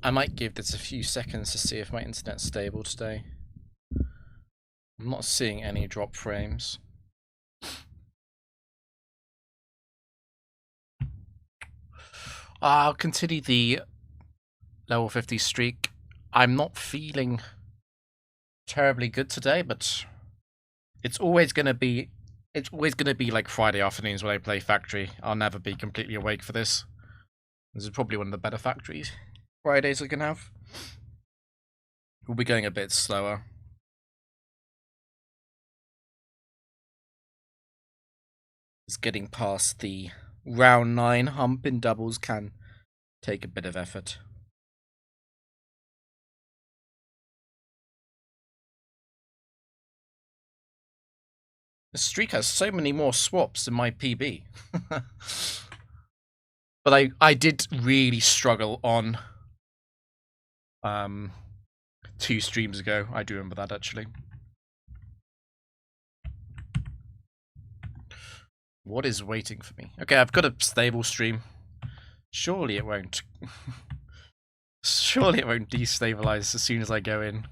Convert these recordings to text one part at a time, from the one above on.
I might give this a few seconds to see if my internet's stable today. I'm not seeing any drop frames. I'll continue the level 50 streak. I'm not feeling terribly good today, but it's always gonna be like Friday afternoons when I play Factory. I'll never be completely awake for this. This is probably one of the better Factories Fridays I can have. We'll be going a bit slower. It's getting past the round 9 hump in doubles can take a bit of effort. The streak has so many more swaps than my PB. But I did really struggle on 2 streams ago. I do remember that, actually. What is waiting for me? Okay, I've got a stable stream. Surely it won't. Surely it won't destabilize as soon as I go in.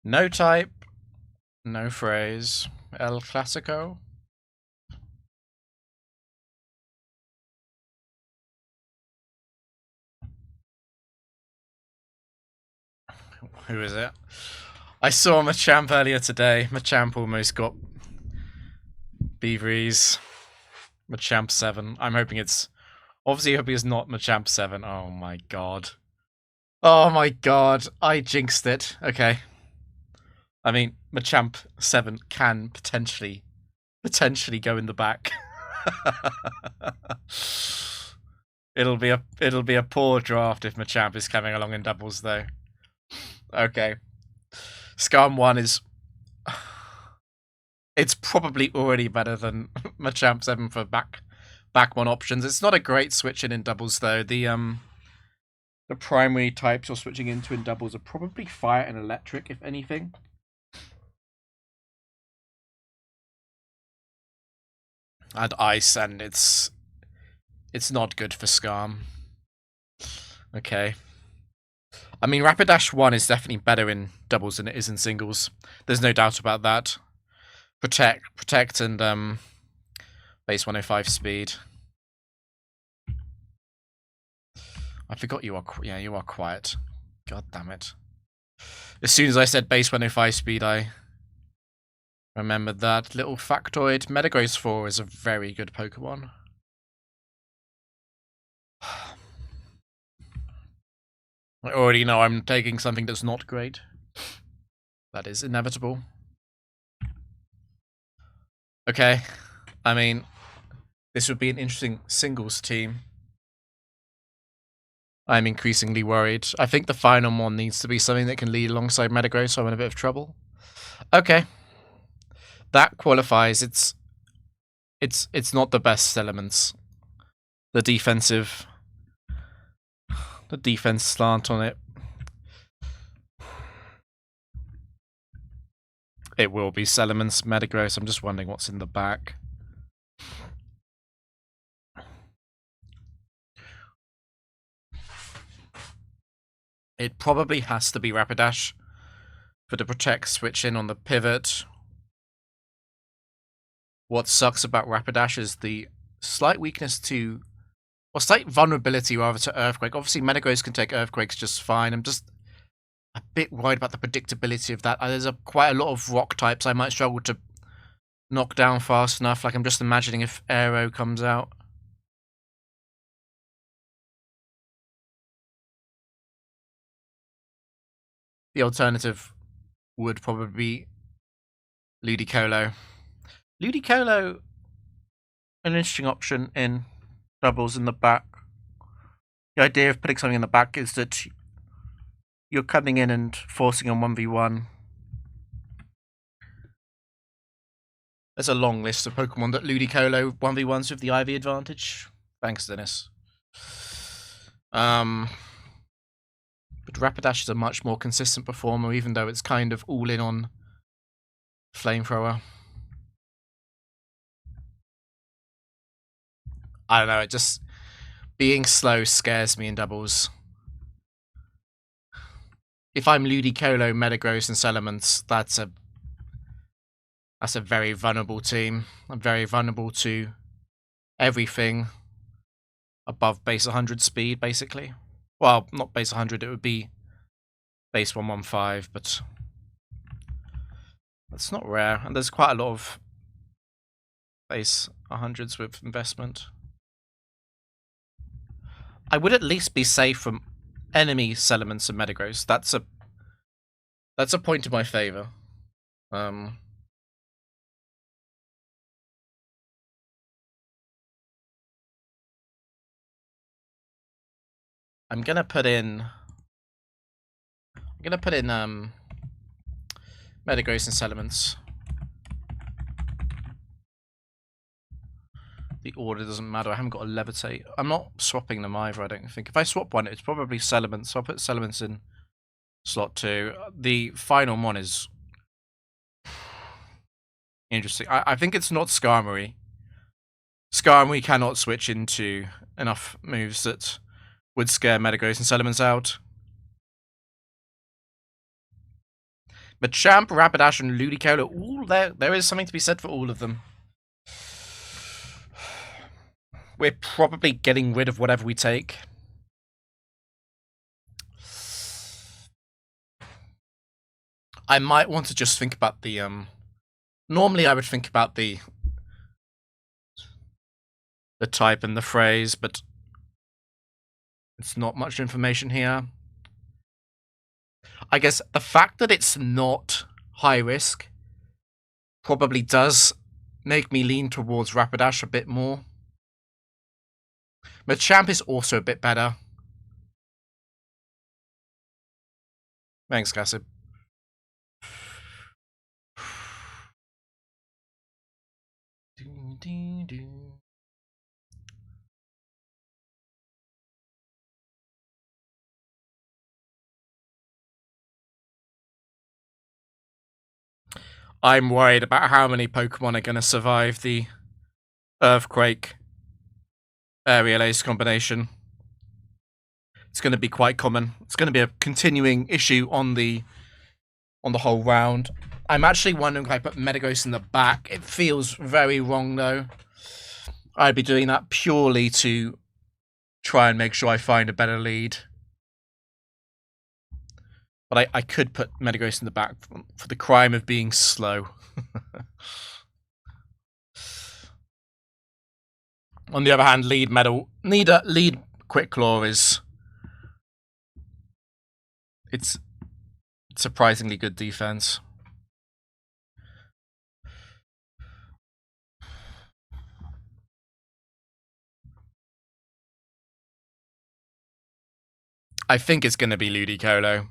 No type. No phrase. El Clasico. Who is it? I saw Machamp earlier today. Machamp almost got Beaveries. Machamp 7. I'm hoping it's... Obviously, I hope it's not Machamp 7. Oh my god. Oh my god. I jinxed it. Okay. I mean, Machamp 7 can potentially go in the back. It'll be a poor draft if Machamp is coming along in doubles, though. Okay. Scum 1 is... It's probably already better than Machamp 7 for back 1 options. It's not a great switch in doubles, though. The primary types you're switching into in doubles are probably fire and electric, if anything. And ice, and it's not good for Skarm. Okay. I mean, Rapidash 1 is definitely better in doubles than it is in singles. There's no doubt about that. Protect, and base 105 speed. I forgot you are. Yeah, you are quiet. God damn it. As soon as I said base 105 speed, I remembered that. Little factoid. Metagross 4 is a very good Pokemon. I already know I'm taking something that's not great. That is inevitable. Okay. I mean, this would be an interesting singles team. I'm increasingly worried. I think the final one needs to be something that can lead alongside Metagross, so I'm in a bit of trouble. Okay. That qualifies. It's not the best elements. The defense slant on it. It will be Salamence, Metagross. I'm just wondering what's in the back. It probably has to be Rapidash for the Protect switch in on the pivot. What sucks about Rapidash is the slight weakness to... or slight vulnerability, rather, to Earthquake. Obviously, Metagross can take Earthquakes just fine. I'm just a bit worried about the predictability of that. There's quite a lot of rock types I might struggle to knock down fast enough. Like, I'm just imagining if Aero comes out. The alternative would probably be Ludicolo. Ludicolo, an interesting option in doubles in the back. The idea of putting something in the back is that you're coming in and forcing a 1v1. There's a long list of Pokemon that Ludicolo 1v1s with the IV advantage. Thanks, Dennis. But Rapidash is a much more consistent performer, even though it's kind of all in on Flamethrower. I don't know, it just... Being slow scares me in doubles. If I'm Ludicolo, Metagross, and Salamence, that's a very vulnerable team. I'm very vulnerable to everything above base 100 speed, basically. Well, not base 100, it would be base 115, but that's not rare. And there's quite a lot of base 100s with investment. I would at least be safe from enemy Salamence and Metagross. That's a point in my favor. I'm gonna put in Metagross and Salamence. The order doesn't matter. I haven't got a Levitate. I'm not swapping them either, I don't think. If I swap one, it's probably Salamence. So I'll put Salamence in slot 2. The final one is interesting. I think it's not Skarmory. Skarmory cannot switch into enough moves that would scare Metagross and Salamence out. Machamp, Rapidash, and Ludicolo. Ooh, there is something to be said for all of them. We're probably getting rid of whatever we take. I might want to just think about the normally I would think about the type and the phrase, but it's not much information here. I guess the fact that it's not high risk probably does make me lean towards Rapidash a bit more. Machamp is also a bit better. Thanks, Cassib. I'm worried about how many Pokemon are going to survive the Earthquake Aerial Ace combination. It's going to be quite common. It's going to be a continuing issue on the whole round. I'm actually wondering if I put Metagross in the back. It feels very wrong, though. I'd be doing that purely to try and make sure I find a better lead. But I could put Metagross in the back for the crime of being slow. On the other hand, lead Quick Claw is... It's surprisingly good defense. I think it's going to be Ludicolo.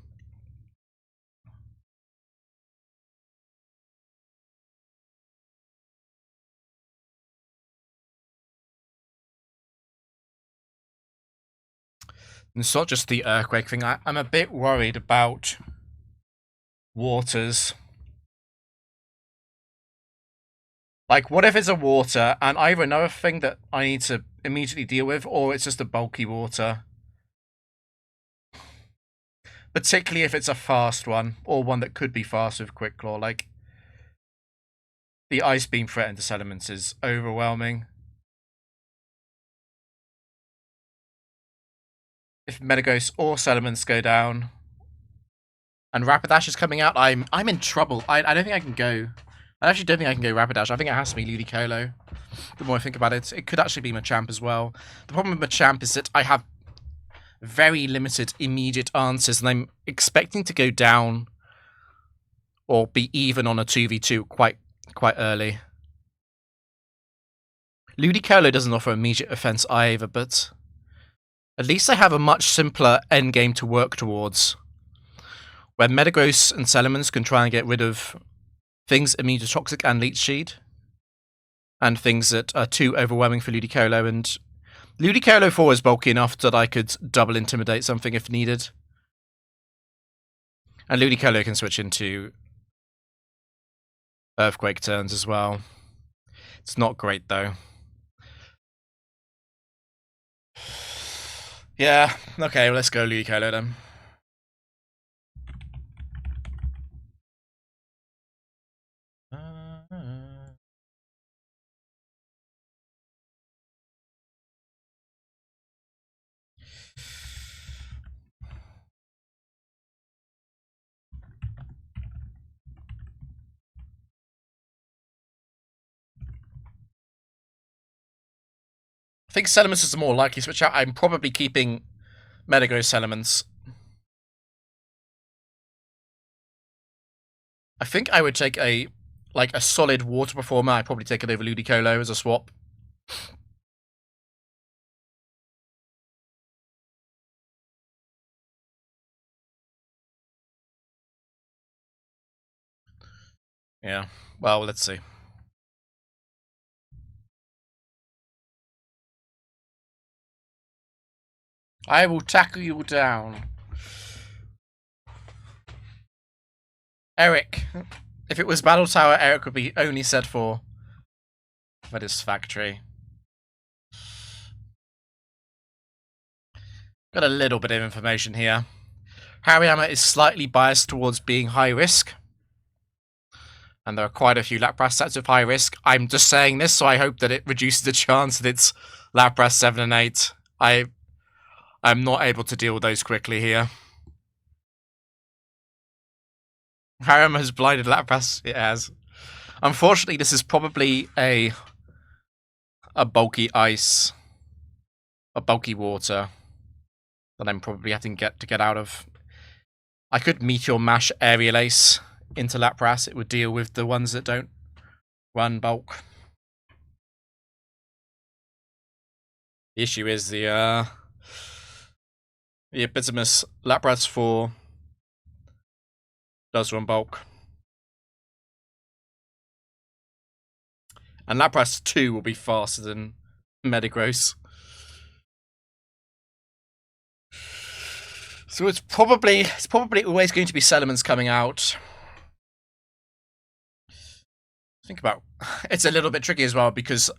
It's not just the Earthquake thing. I'm a bit worried about waters. Like, what if it's a water and either another thing that I need to immediately deal with, or it's just a bulky water? Particularly if it's a fast one, or one that could be fast with Quick Claw. Like, the Ice Beam threat into Salamence is overwhelming. If Metagross or Salamence go down, and Rapidash is coming out, I'm in trouble. I don't think I can go. I actually don't think I can go Rapidash. I think it has to be Ludicolo. The more I think about it, it could actually be Machamp as well. The problem with Machamp is that I have very limited immediate answers, and I'm expecting to go down or be even on a 2v2 quite early. Ludicolo doesn't offer immediate offense either, but at least I have a much simpler endgame to work towards, where Metagross and Salamence can try and get rid of things immune to Toxic and Leech Seed, and things that are too overwhelming for Ludicolo, and Ludicolo 4 is bulky enough that I could double Intimidate something if needed. And Ludicolo can switch into Earthquake turns as well. It's not great, though. Yeah, okay, well, let's go Ludicolo then. I think Salamence is the more likely switch out. I'm probably keeping Metagross Salamence. I think I would take a solid water performer. I'd probably take it over Ludicolo as a swap. Yeah. Well, let's see. I will tackle you down. Eric. If it was Battle Tower, Eric would be only set for this factory. Got a little bit of information here. Hariyama is slightly biased towards being high risk. And there are quite a few Lapras sets with high risk. I'm just saying this, so I hope that it reduces the chance that it's Lapras 7 and 8. I'm not able to deal with those quickly here. Hariyama has blinded Lapras. It has. Unfortunately, this is probably a bulky ice, a bulky water that I'm probably having to get out of. I could Meteor Mash Aerial Ace into Lapras. It would deal with the ones that don't run bulk. The issue is the Epitomus Lapras 4 does run bulk. And Lapras 2 will be faster than Metagross. So it's probably always going to be Salamence coming out. Think about it's a little bit tricky as well because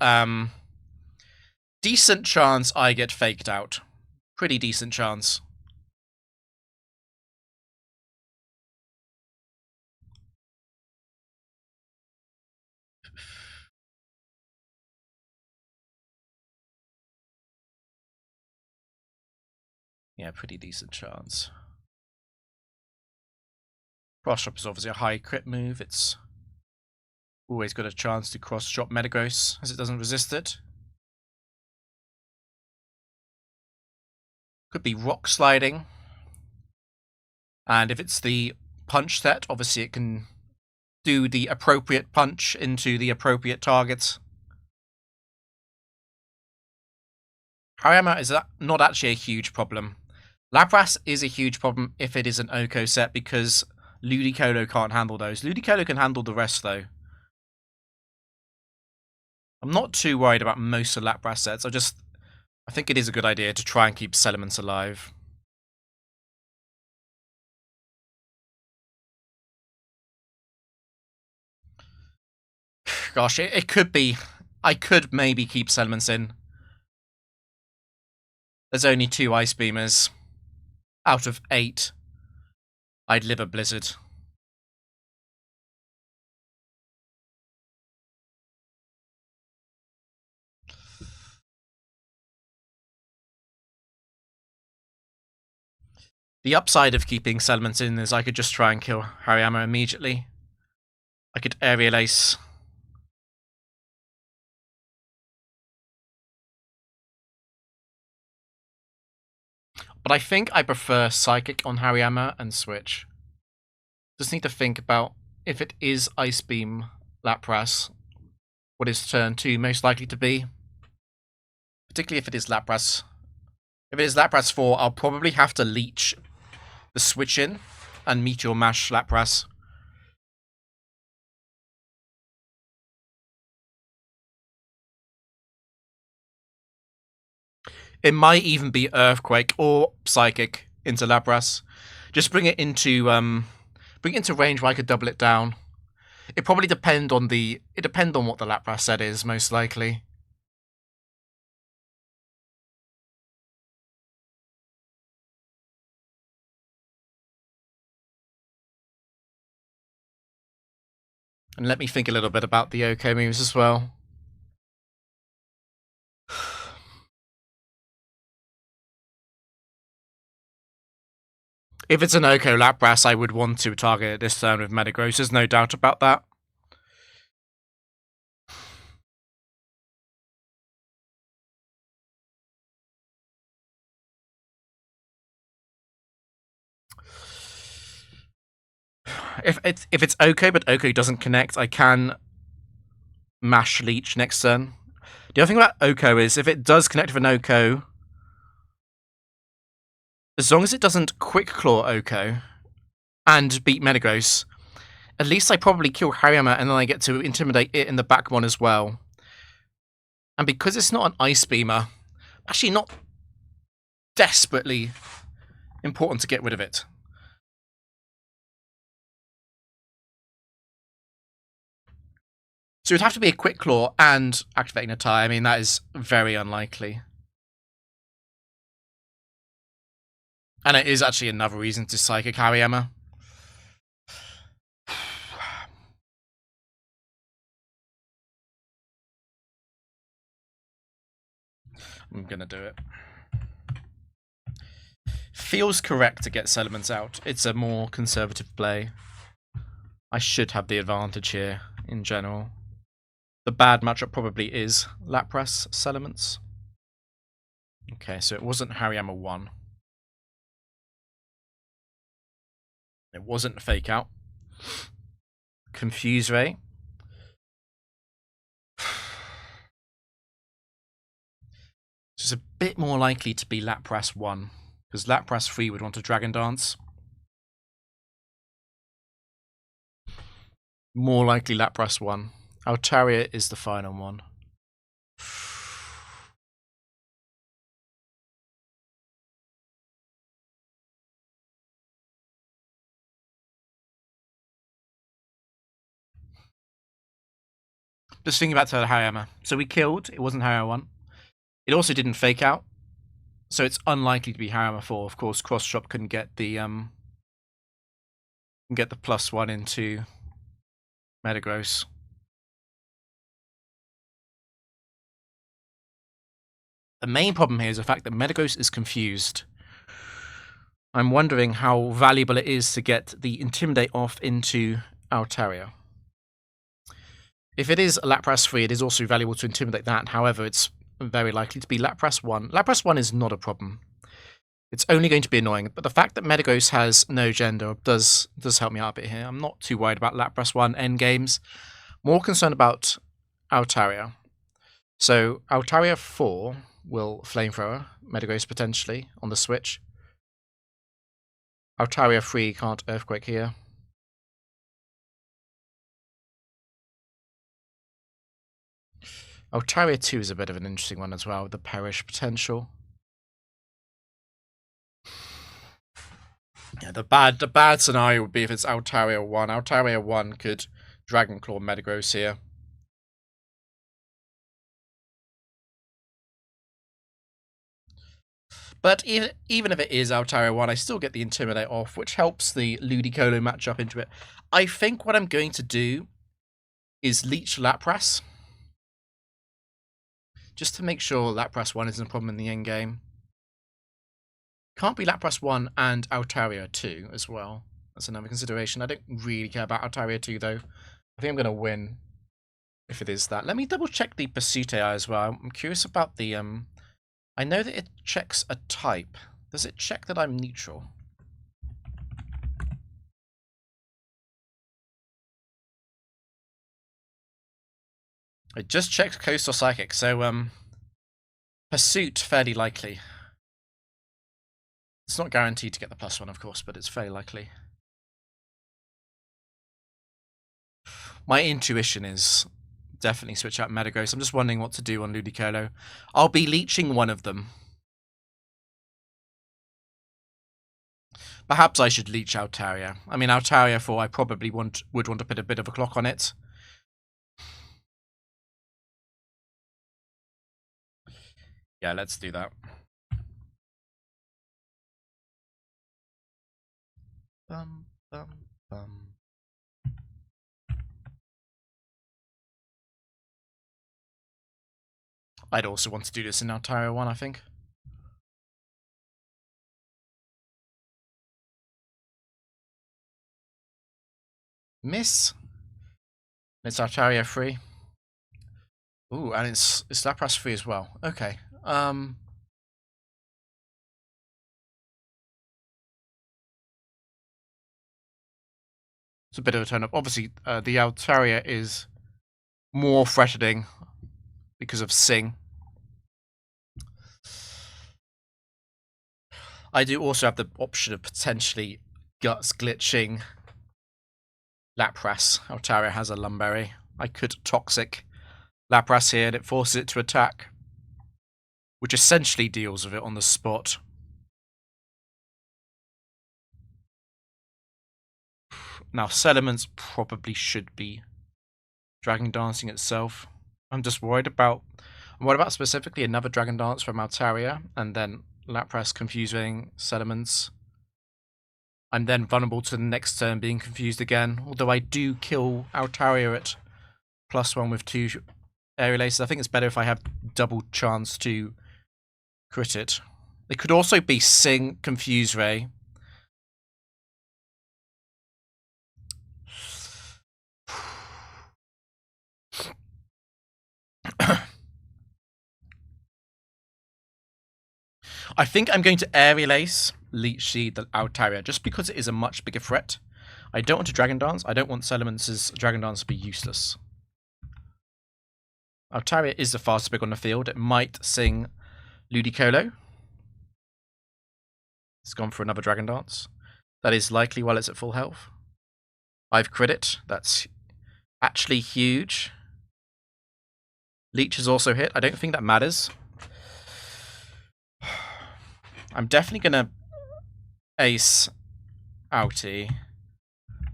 decent chance I get faked out. Pretty decent chance. Yeah, pretty decent chance. Cross Drop is obviously a high crit move. It's always got a chance to cross drop Metagross as it doesn't resist it. Could be Rock Sliding. And if it's the punch set, obviously it can do the appropriate punch into the appropriate target. Hariyama is not actually a huge problem. Lapras is a huge problem if it is an Oko set because Ludicolo can't handle those. Ludicolo can handle the rest though. I'm not too worried about most of Lapras sets. I think it is a good idea to try and keep Salamence alive. Gosh, it could be. I could maybe keep Salamence in. There's only 2 Ice Beamers. Out of 8. I'd live a Blizzard. The upside of keeping Salamence in is I could just try and kill Hariyama immediately. I could Aerial Ace. But I think I prefer Psychic on Hariyama and switch. Just need to think about if it is Ice Beam Lapras, what is turn 2 most likely to be? Particularly if it is Lapras. If it is Lapras 4, I'll probably have to leech the switch in and Meteor Mash Lapras. It might even be Earthquake or Psychic into Lapras. Just bring it into range where I could double it down. It probably depend on what the Lapras set is, most likely. And let me think a little bit about the OK moves as well. If it's an OK Lapras, I would want to target it this turn with Metagross, there's no doubt about that. If it's OK, but OK doesn't connect, I can mash Leech next turn. The other thing about Oko is if it does connect with an Oko, as long as it doesn't Quick Claw Oko and beat Metagross, at least I probably kill Hariyama and then I get to intimidate it in the back one as well. And because it's not an Ice Beamer, actually not desperately important to get rid of it. So it would have to be a Quick Claw and activating a tie. I mean, that is very unlikely. And it is actually another reason to Psychic Hariyama. I'm gonna do it. Feels correct to get Settlements out. It's a more conservative play. I should have the advantage here in general. The bad matchup probably is Lapras Settlements. Okay, so it wasn't Hariyama 1. It wasn't Fake Out. Confuse Ray. It's a bit more likely to be Lapras 1, because Lapras 3 would want to Dragon Dance. More likely Lapras 1. Altaria is the final one. Just thinking back to Hariyama. So we killed, it wasn't Hariyama 1. It also didn't Fake Out. So it's unlikely to be Hariyama 4. Of course, Cross Chop can get the +1 into Metagross. The main problem here is the fact that Metagross is confused. I'm wondering how valuable it is to get the Intimidate off into Altaria. If it is Lapras 3, it is also valuable to Intimidate that. However, it's very likely to be Lapras 1. Lapras 1 is not a problem. It's only going to be annoying, but the fact that Metagross has no gender does help me out a bit here. I'm not too worried about Lapras 1 endgames. More concerned about Altaria. So Altaria 4 will Flamethrower Metagross potentially on the switch. Altaria 3 can't Earthquake here. Altaria 2 is a bit of an interesting one as well, with the Perish potential. Yeah, the bad scenario would be if it's Altaria 1. Altaria 1 could Dragon Claw Metagross here. But even if it is Altaria 1, I still get the Intimidate off, which helps the Ludicolo matchup into it. I think what I'm going to do is Leech Lapras. Just to make sure Lapras 1 isn't a problem in the endgame. Can't be Lapras 1 and Altaria 2 as well. That's another consideration. I don't really care about Altaria 2 though. I think I'm going to win if it is that. Let me double check the Pursuit AI as well. I'm curious about the... I know that it checks a type. Does it check that I'm neutral? It just checked Coastal Psychic, so Pursuit, fairly likely. It's not guaranteed to get the +1, of course, but it's fairly likely. My intuition is definitely switch out Metagross. I'm just wondering what to do on Ludicolo. I'll be leeching one of them. Perhaps I should leech Altaria. I mean, Altaria 4, I probably would want to put a bit of a clock on it. Yeah, let's do that. Bum, bum, bum. I'd also want to do this in Altaria 1, I think. Miss. It's Altaria free. Ooh, and it's Lapras free as well. Okay. It's a bit of a turn up. Obviously, the Altaria is more threatening because of Sing. I do also have the option of potentially Guts glitching Lapras. Altaria has a Lumberry. I could Toxic Lapras here and it forces it to attack, which essentially deals with it on the spot. Now, Sediments probably should be Dragon Dancing itself. I'm worried about specifically another Dragon Dance from Altaria, and then Lapras confusing Sediments. I'm then vulnerable to the next turn being confused again, although I do kill Altaria at +1 with 2 Aerial Aces. I think it's better if I have double chance to crit it. It could also be Sing, Confuse Ray. I think I'm going to Aerial Ace Leech Seed the Altaria, just because it is a much bigger threat. I don't want to Dragon Dance. I don't want Sediments' Dragon Dance to be useless. Altaria is the fastest big on the field. It might sing Ludicolo. It's gone for another Dragon Dance. That is likely while it's at full health. I've crit it. That's actually huge. Leech has also hit. I don't think that matters. I'm definitely going to ace Outie.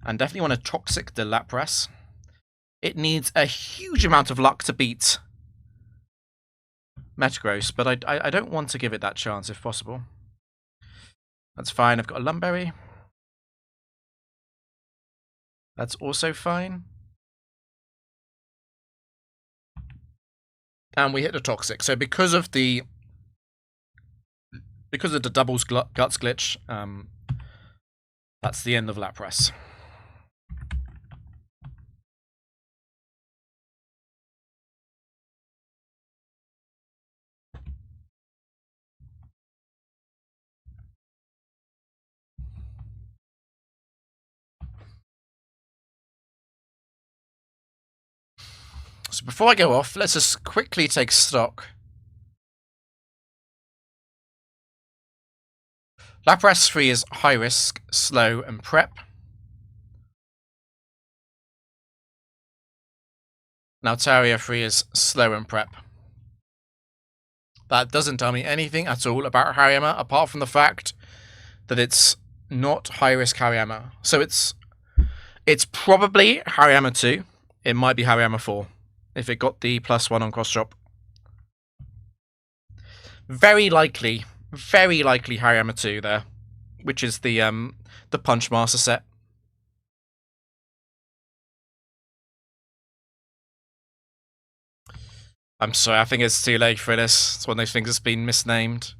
And definitely want to Toxic the Lapras. It needs a huge amount of luck to beat Metagross, but I don't want to give it that chance if possible. That's fine. I've got a Lumberry. That's also fine. And we hit the Toxic. So because of the doubles Guts glitch, that's the end of Lapras. So before I go off, let's just quickly take stock. Lapras 3 is high risk, slow, and prep. Now Altaria 3 is slow and prep. That doesn't tell me anything at all about Hariyama, apart from the fact that it's not high risk Hariyama. So it's probably Hariyama 2. It might be Hariyama 4 if it got the +1 on cross drop. Very likely Hariyama 2 there, which is the Punch Master set. I'm sorry, I think it's too late for this. It's one of those things that's been misnamed.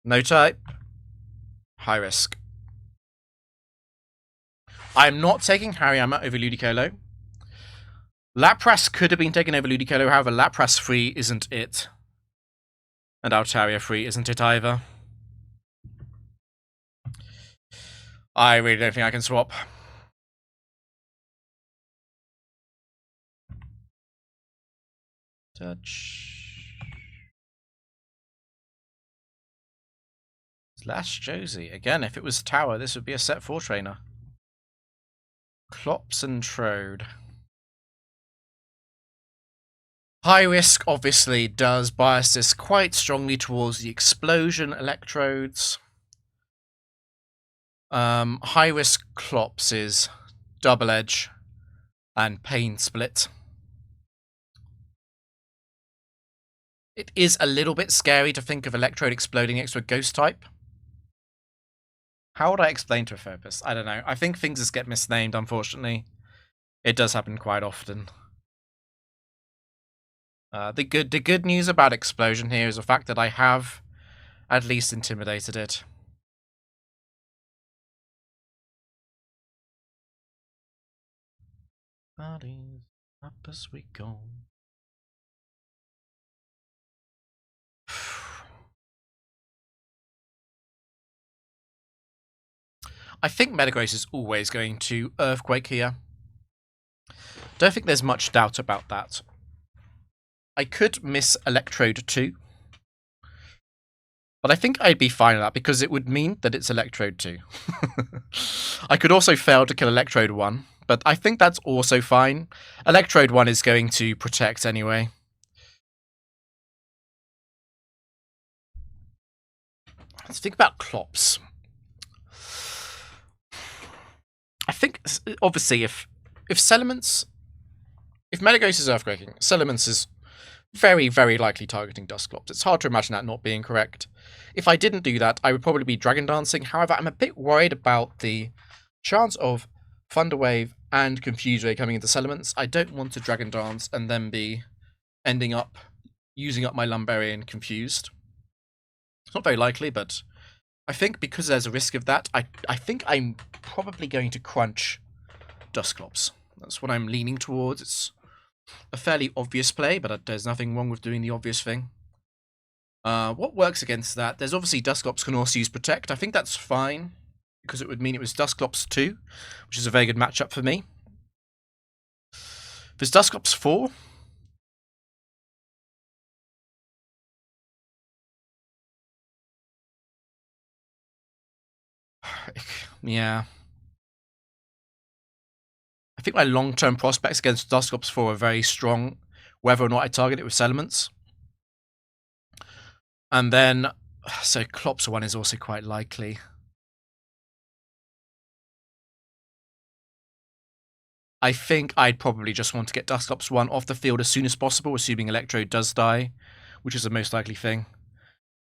No type. High risk. I'm not taking Hariyama over Ludicolo. Lapras could have been taken over Ludicolo, however, Lapras 3 isn't it. And Altaria 3 isn't it either. I really don't think I can swap. Touch. Slash Josie. Again, if it was Tower, this would be a set 4 trainer. Clops and Trode. High risk obviously does bias this quite strongly towards the explosion electrodes. High risk Clops is double edge and pain split. It is a little bit scary to think of electrode exploding next to a ghost type. How would I explain to a therapist? I don't know. I think things just get misnamed, unfortunately. It does happen quite often. The good news about Explosion here is the fact that I have at least intimidated it. Bodies up as we go. I think Metagross is always going to Earthquake here. Don't think there's much doubt about that. I could miss Electrode 2. But I think I'd be fine with that because it would mean that it's Electrode 2. I could also fail to kill Electrode 1, but I think that's also fine. Electrode 1 is going to protect anyway. Let's think about Clops. I think, obviously, if Metagross is Earthquaking, Salamence is very, very likely targeting Dusclops. It's hard to imagine that not being correct. If I didn't do that, I would probably be Dragon Dancing. However, I'm a bit worried about the chance of Thunder Wave and Confuse Ray coming into Salamence. I don't want to Dragon Dance and then be ending up using up my Lumberian confused. It's not very likely, but I think because there's a risk of that, I think I'm probably going to crunch Dusclops. That's what I'm leaning towards. It's a fairly obvious play, but there's nothing wrong with doing the obvious thing. What works against that? There's obviously Dusclops can also use Protect. I think that's fine, because it would mean it was Dusclops 2, which is a very good matchup for me. If it's Dusclops 4... yeah. I think my long-term prospects against Dusclops 4 are very strong, whether or not I target it with Settlements. And then, so Clops 1 is also quite likely. I think I'd probably just want to get Dusclops 1 off the field as soon as possible, assuming Electrode does die, which is the most likely thing.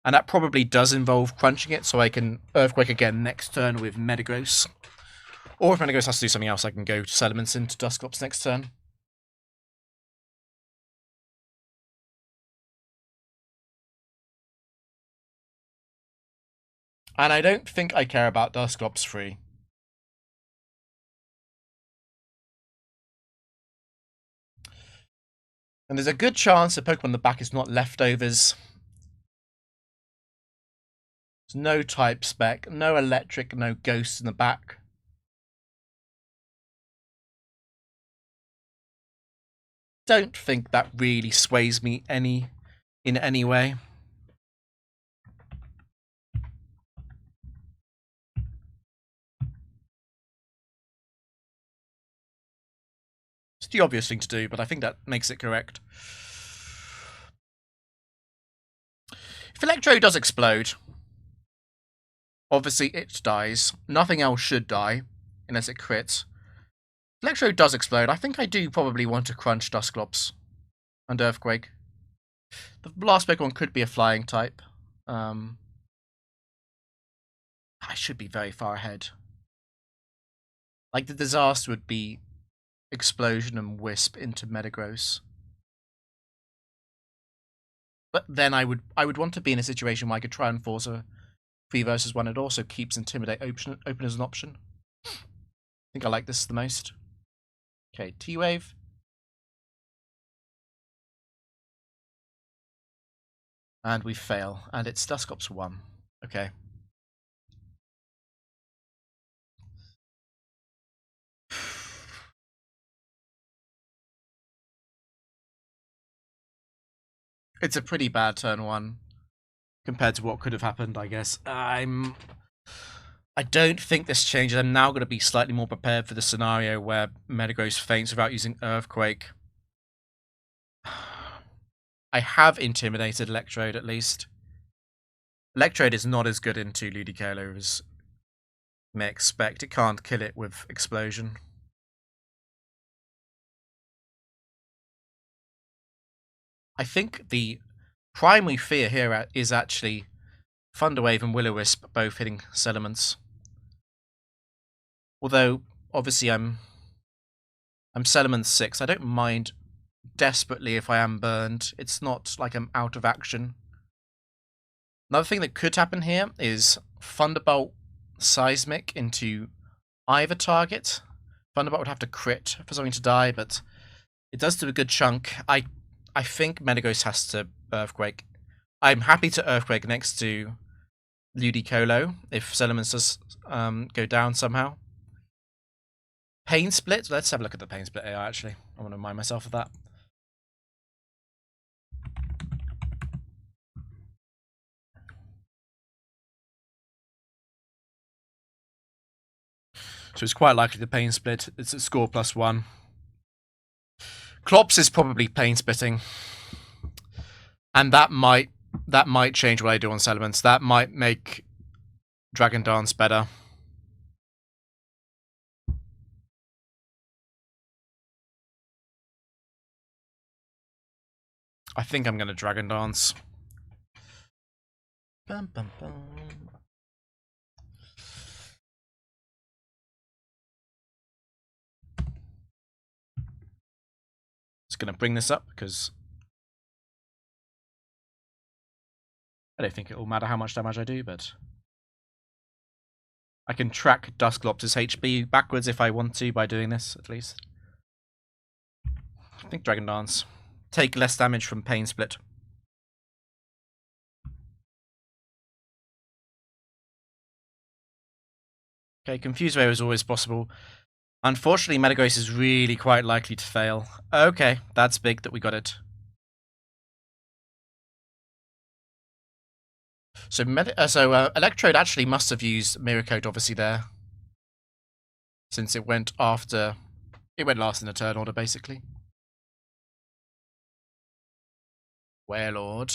And that probably does involve crunching it, so I can Earthquake again next turn with Metagross. Or if Metagross has to do something else, I can go Settlements into Dusclops next turn. And I don't think I care about Dusclops 3. And there's a good chance the Pokemon in the back is not Leftovers. There's no Type Spec, no Electric, no Ghosts in the back. Don't think that really sways me in any way. It's the obvious thing to do, but I think that makes it correct. If Electrode does explode, obviously it dies. Nothing else should die, unless it crits. If Electrode does explode, I think I do probably want to crunch Dusclops and Earthquake. The last Pokemon could be a flying type. I should be very far ahead. Like, the disaster would be Explosion and Wisp into Metagross. But then I would want to be in a situation where I could try and force a 3 versus 1. It also keeps Intimidate open as an option. I think I like this the most. Okay, T-Wave. And we fail. And it's Dusclops 1. Okay. It's a pretty bad turn 1 compared to what could have happened, I guess. I don't think this changes. I'm now going to be slightly more prepared for the scenario where Metagross faints without using Earthquake. I have intimidated Electrode, at least. Electrode is not as good into Ludicolo as you may expect. It can't kill it with Explosion. I think the primary fear here is actually Thunderwave and Will-O-Wisp both hitting Settlements. Although, obviously, I'm Settlements 6. I don't mind desperately if I am burned. It's not like I'm out of action. Another thing that could happen here is Thunderbolt Seismic into either target. Thunderbolt would have to crit for something to die, but it does do a good chunk. I think Menegos has to Earthquake. I'm happy to Earthquake next to Ludicolo if Settlements does go down somehow. Pain Split? Let's have a look at the Pain Split AI, actually. I want to remind myself of that. So it's quite likely the Pain Split. It's a score +1. Klops is probably Pain Splitting. And that might change what I do on Settlements. That might make Dragon Dance better. I think I'm going to Dragon Dance. Bum, bum, bum. Just going to bring this up because I don't think it will matter how much damage I do, but I can track Dusclops' HP backwards if I want to by doing this, at least. I think Dragon Dance. Take less damage from Pain Split. Okay, Confuse Wave is always possible. Unfortunately, Metagross is really quite likely to fail. Okay, that's big that we got it. So, Electrode actually must have used Mirror Coat, obviously, there. Since it went after... It went last in the turn order, basically. Warlord.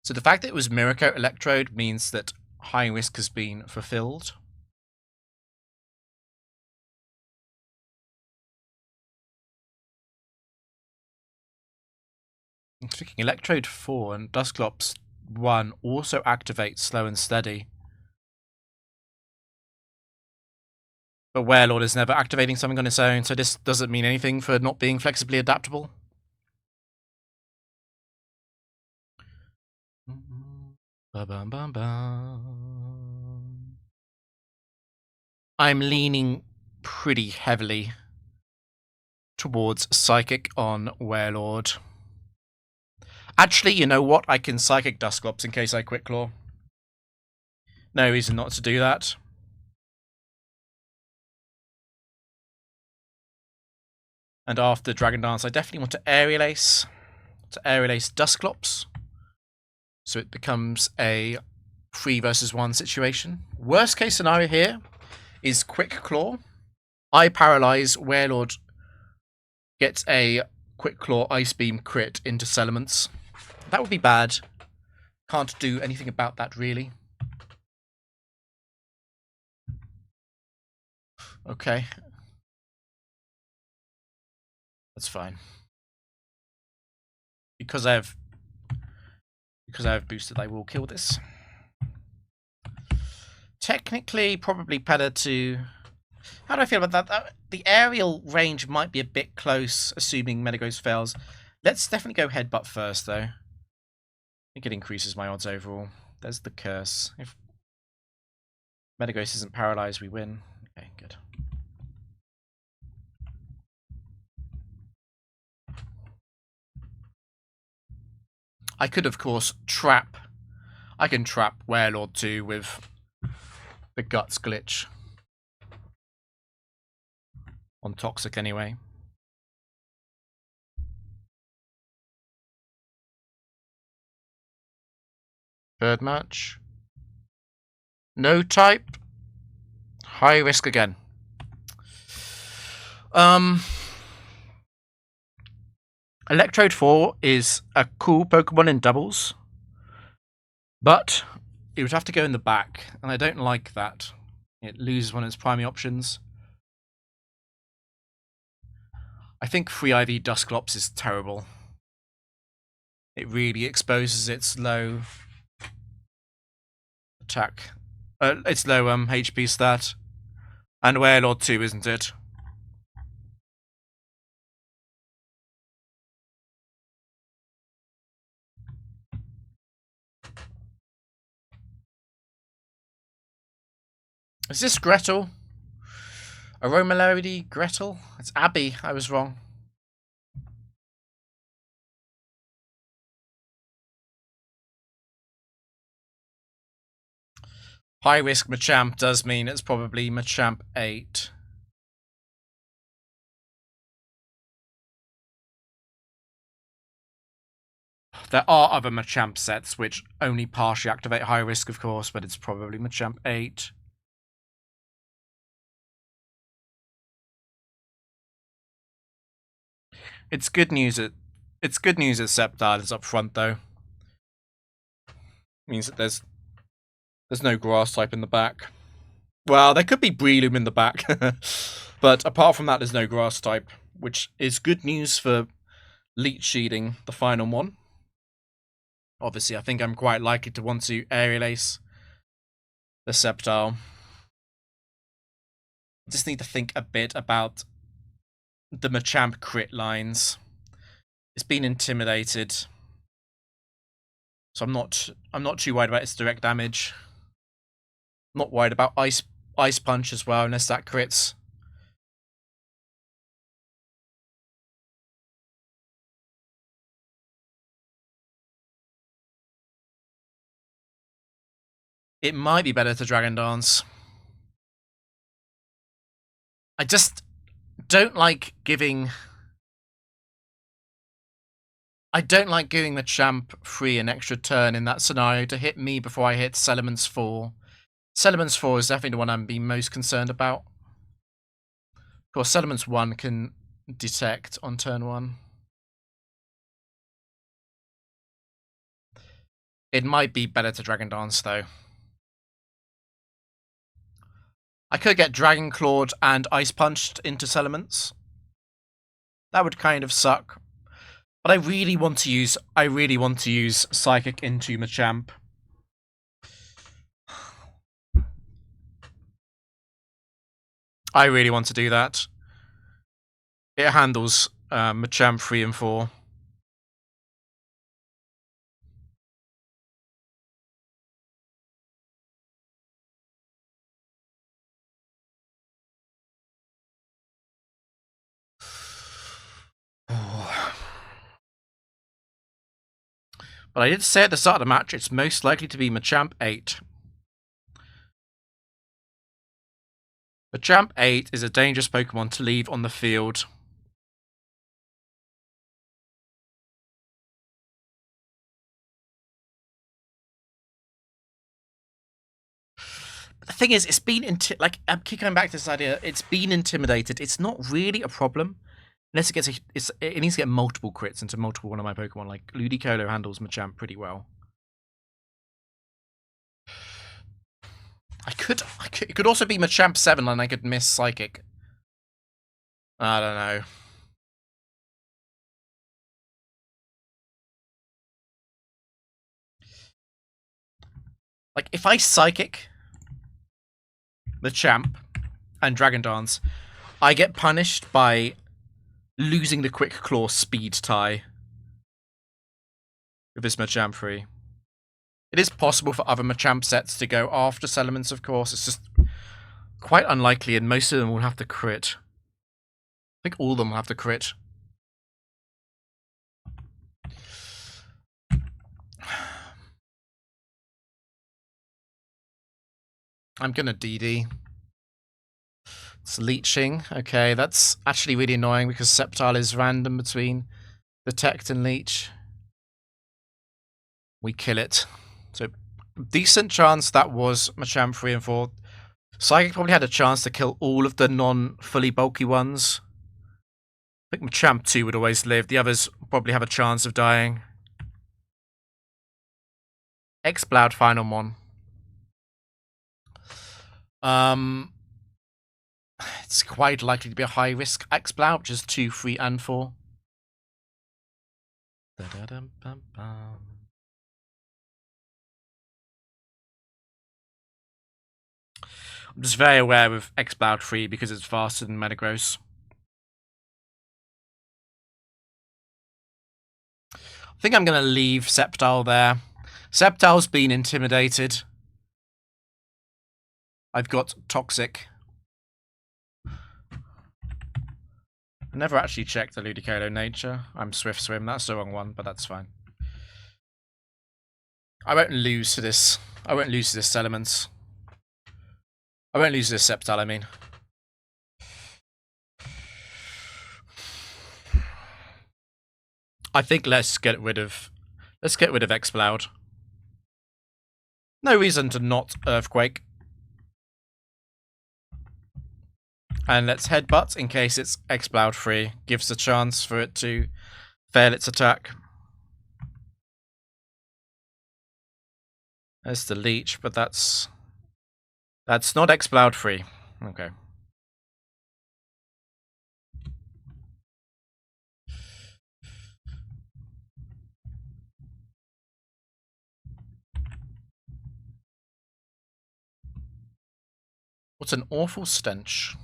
So the fact that it was Mirror Coat Electrode means that high risk has been fulfilled. I'm thinking Electrode 4 and Dusclops 1 also activate Slow and Steady. But Warlord is never activating something on its own, so this doesn't mean anything for not being flexibly adaptable. I'm leaning pretty heavily towards Psychic on Warlord. Actually, you know what? I can Psychic Dusclops in case I Quick Claw. No reason not to do that. And after Dragon Dance, I definitely want to Aerial Ace. To Aerial Ace Dusclops. So it becomes a 3 versus 1 situation. Worst case scenario here is Quick Claw. I paralyze, Warlord gets a Quick Claw Ice Beam crit into Settlements. That would be bad. Can't do anything about that, really. Okay. That's fine. Because I have boosted, I will kill this. Technically, probably better to... How do I feel about that? The aerial range might be a bit close, assuming Metagross fails. Let's definitely go Headbutt first, though. I think it increases my odds overall. There's the curse. If Metagross isn't paralyzed, we win. Okay, good. I could, of course, trap. I can trap Warlord too with the Guts glitch. On Toxic, anyway. Third match. No type. High risk again. Electrode 4 is a cool Pokemon in doubles, but it would have to go in the back, and I don't like that. It loses one of its primary options. I think Free IV Dusclops is terrible. It really exposes its low attack, its low HP stat, and Warlord 2, isn't it? Is this Gretel? Aroma Lady Gretel? It's Abby. I was wrong. High risk Machamp does mean it's probably Machamp 8. There are other Machamp sets which only partially activate high risk, of course, but it's probably Machamp 8. It's good news that Sceptile is up front, though. Means that there's no grass type in the back. Well, there could be Breloom in the back, but apart from that, there's no grass type, which is good news for leech shielding the final one. Obviously, I think I'm quite likely to want to Aerial Ace the Sceptile. I just need to think a bit about the Machamp crit lines. It's been intimidated, so I'm not too worried about its direct damage. I'm not worried about Ice Punch as well, unless that crits. It might be better to Dragon Dance. I just don't like giving... I don't like giving the champ free an extra turn in that scenario to hit me before I hit Salamence 4. Salamence 4 is definitely the one I'm being most concerned about. Of course, Salamence 1 can detect on turn 1. It might be better to Dragon Dance, though. I could get Dragon Clawed and Ice Punched into Salamence. That would kind of suck. But I really want to use Psychic into Machamp. I really want to do that. It handles Machamp 3 and 4. But I did say at the start of the match, it's most likely to be Machamp 8. Machamp 8 is a dangerous Pokemon to leave on the field. But the thing is, it's been I keep coming back to this idea. It's been intimidated. It's not really a problem unless it gets it needs to get multiple crits into multiple one of my Pokemon. Like Ludicolo handles Machamp pretty well. It could also be Machamp 7 and I could miss Psychic. I don't know. Like, if I Psychic Machamp and Dragon Dance, I get punished by losing the Quick Claw speed tie with this Machamp free. It is possible for other Machamp sets to go after Salamence, of course. It's just quite unlikely, and most of them will have to crit. I think all of them will have to crit. I'm gonna DD. It's leeching. Okay, that's actually really annoying because Sceptile is random between Detect and Leech. We kill it. So, decent chance that was Machamp 3 and 4. Psychic probably had a chance to kill all of the non-fully bulky ones. I think Machamp 2 would always live. The others probably have a chance of dying. Exploud final one. It's quite likely to be a high-risk Exploud, which is 2, 3, and 4. I'm just very aware of Exploud 3 because it's faster than Metagross. I think I'm going to leave Sceptile there. Sceptile's been intimidated. I've got Toxic. I never actually checked the Ludicolo nature. I'm Swift Swim. That's the wrong one, but that's fine. I won't lose to this. I won't lose to this Elements. I won't lose to this Sceptile, I mean. I think let's get rid of Exploud. No reason to not Earthquake. And let's Headbutt in case it's Exploud free. Gives a chance for it to fail its attack. There's the Leech, but that's not Exploud free. Okay. What's an awful stench?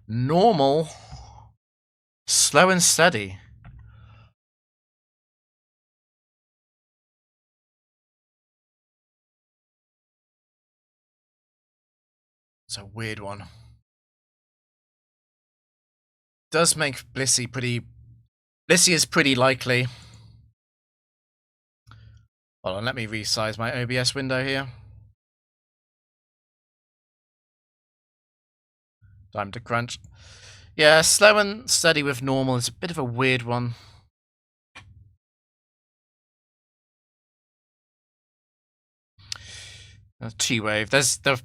Normal. Slow and steady. It's a weird one. Does make Blissey pretty... Blissey is pretty likely. Hold on, let me resize my OBS window here. Time to crunch. Yeah, slow and steady with normal is a bit of a weird one. T-Wave. There's the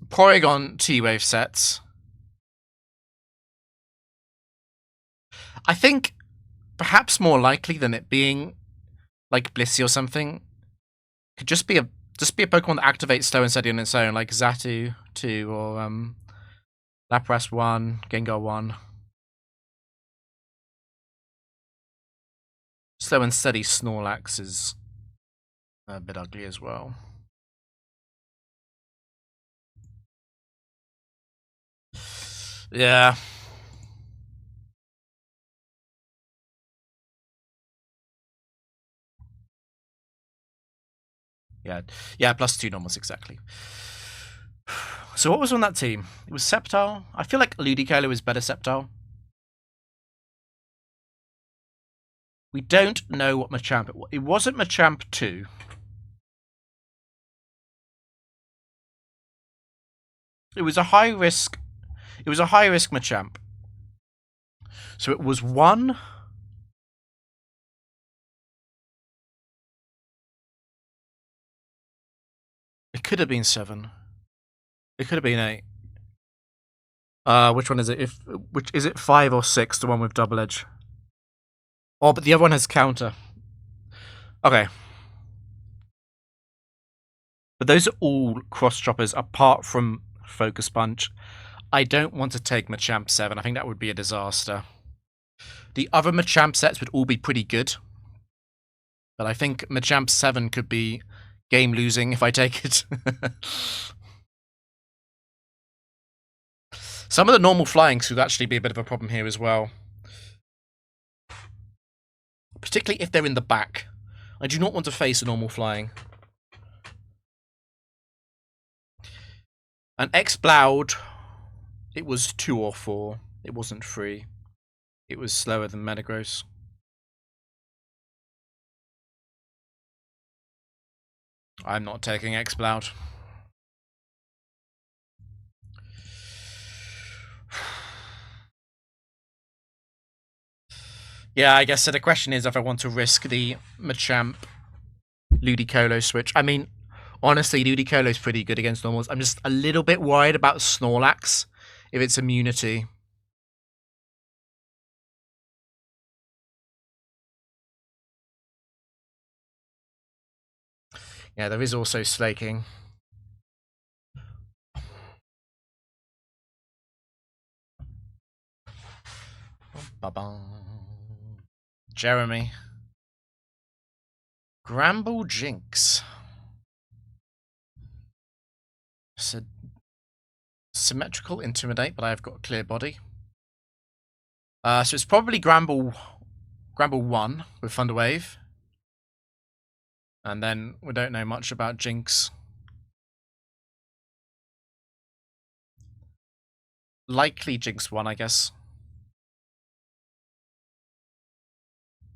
Porygon T-Wave sets. I think perhaps more likely than it being like Blissey or something could just be a Pokemon that activates slow and steady on its own, like Xatu 2 or Lapras 1, Gengar 1. Slow and steady Snorlax is a bit ugly as well. Yeah. Yeah, +2 normals, exactly. So what was on that team? It was Sceptile. I feel like Ludicolo is better Sceptile. We don't know what Machamp it was. It wasn't Machamp 2. It was a high risk. It was a high risk Machamp. So it was 1. It could have been 7. It could have been 8. Which one is it? Which is it? 5 or 6? The one with double edge. Oh, but the other one has counter. Okay. But those are all cross choppers apart from Focus Punch. I don't want to take Machamp 7. I think that would be a disaster. The other Machamp sets would all be pretty good. But I think Machamp 7 could be game losing if I take it. Some of the normal flying could actually be a bit of a problem here as well. Particularly if they're in the back. I do not want to face a normal flying. And Exploud, it was 2 or 4. It wasn't 3. It was slower than Metagross. I'm not taking Exploud. Yeah, I guess so. The question is if I want to risk the Machamp Ludicolo switch. I mean, honestly, Ludicolo's pretty good against normals. I'm just a little bit worried about Snorlax if it's immunity. Yeah, there is also Slaking. Jeremy. Gramble Jinx. So, symmetrical Intimidate, but I've got a clear body. So it's probably Gramble 1 with Thunderwave. And then we don't know much about Jinx. Likely Jinx 1, I guess.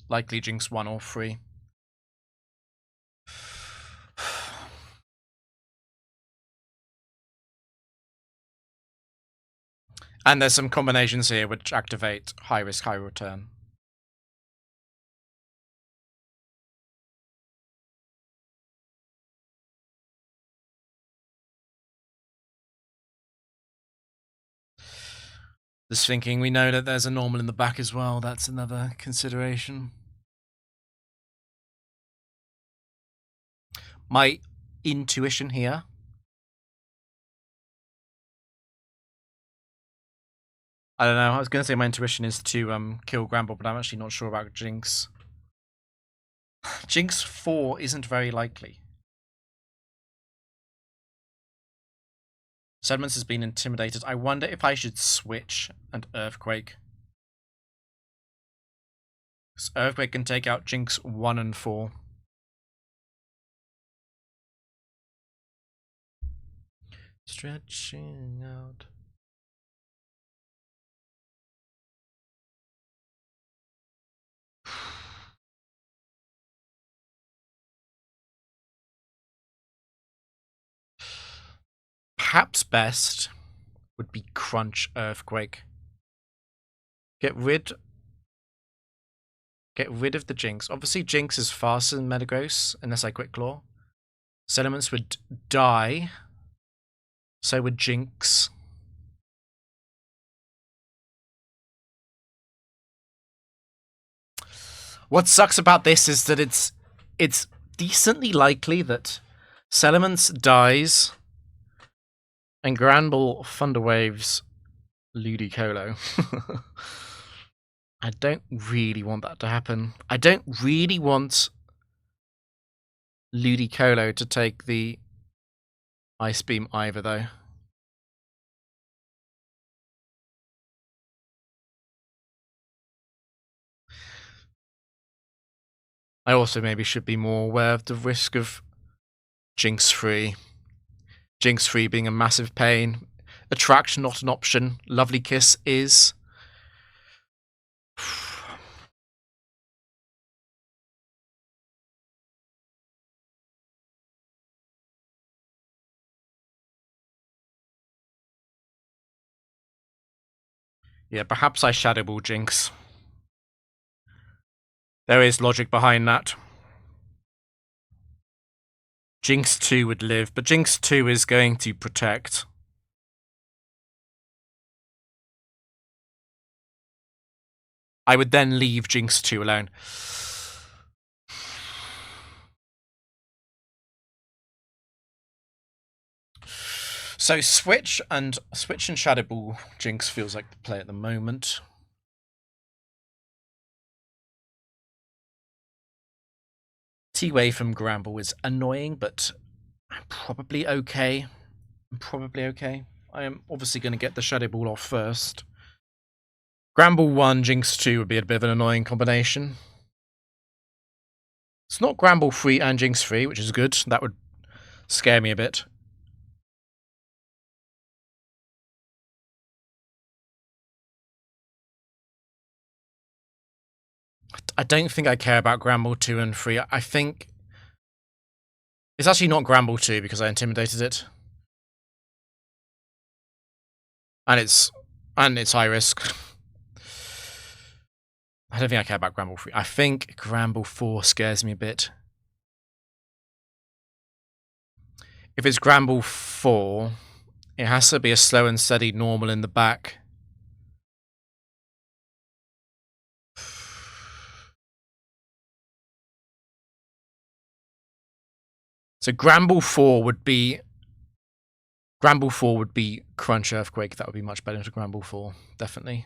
Likely Jinx 1 or 3. And there's some combinations here which activate high risk, high return. Just thinking, we know that there's a normal in the back as well. That's another consideration. My intuition here. I don't know. I was going to say my intuition is to kill Gramble, but I'm actually not sure about Jinx. Jinx 4 isn't very likely. Sediments has been intimidated. I wonder if I should switch and Earthquake. Earthquake can take out Jinx 1 and 4. Stretching out. Perhaps best would be Crunch Earthquake. Get rid of the Jinx. Obviously, Jinx is faster than Metagross, unless I Quick Claw. Sediments would die. So would Jinx. What sucks about this is that it's decently likely that Sediments dies and Granbull Thunderwaves Ludicolo. I don't really want that to happen. I don't really want Ludicolo to take the Ice Beam either, though. I also maybe should be more aware of the risk of Jinx 3. Jinx 3 being a massive pain. Attraction not an option. Lovely Kiss is. Yeah, perhaps I Shadow Ball Jinx. There is logic behind that. Jinx 2 would live, but Jinx 2 is going to protect. I would then leave Jinx 2 alone. So Switch and Shadow Ball Jinx feels like the play at the moment. T-Way from Gramble is annoying, but I'm probably okay. I am obviously going to get the Shadow Ball off first. Gramble 1, Jinx 2 would be a bit of an annoying combination. It's not Gramble 3 and Jinx 3, which is good. That would scare me a bit. I don't think I care about Gramble 2 and 3. I think it's actually not Gramble 2 because I intimidated it. And it's high risk. I don't think I care about Gramble 3. I think Gramble 4 scares me a bit. If it's Gramble 4, it has to be a slow and steady normal in the back. So Gramble 4 would be Crunch Earthquake. That would be much better to Gramble 4, definitely.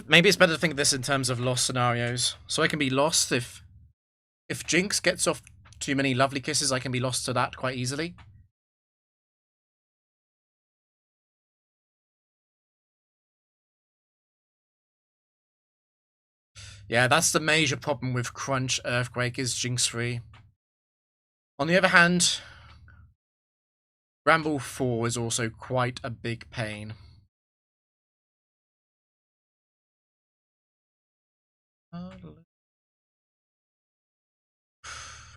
Maybe it's better to think of this in terms of loss scenarios. So I can be lost if Jinx gets off too many lovely kisses. I can be lost to that quite easily. Yeah, that's the major problem with Crunch Earthquake is Jinx free. On the other hand, Ramble 4 is also quite a big pain.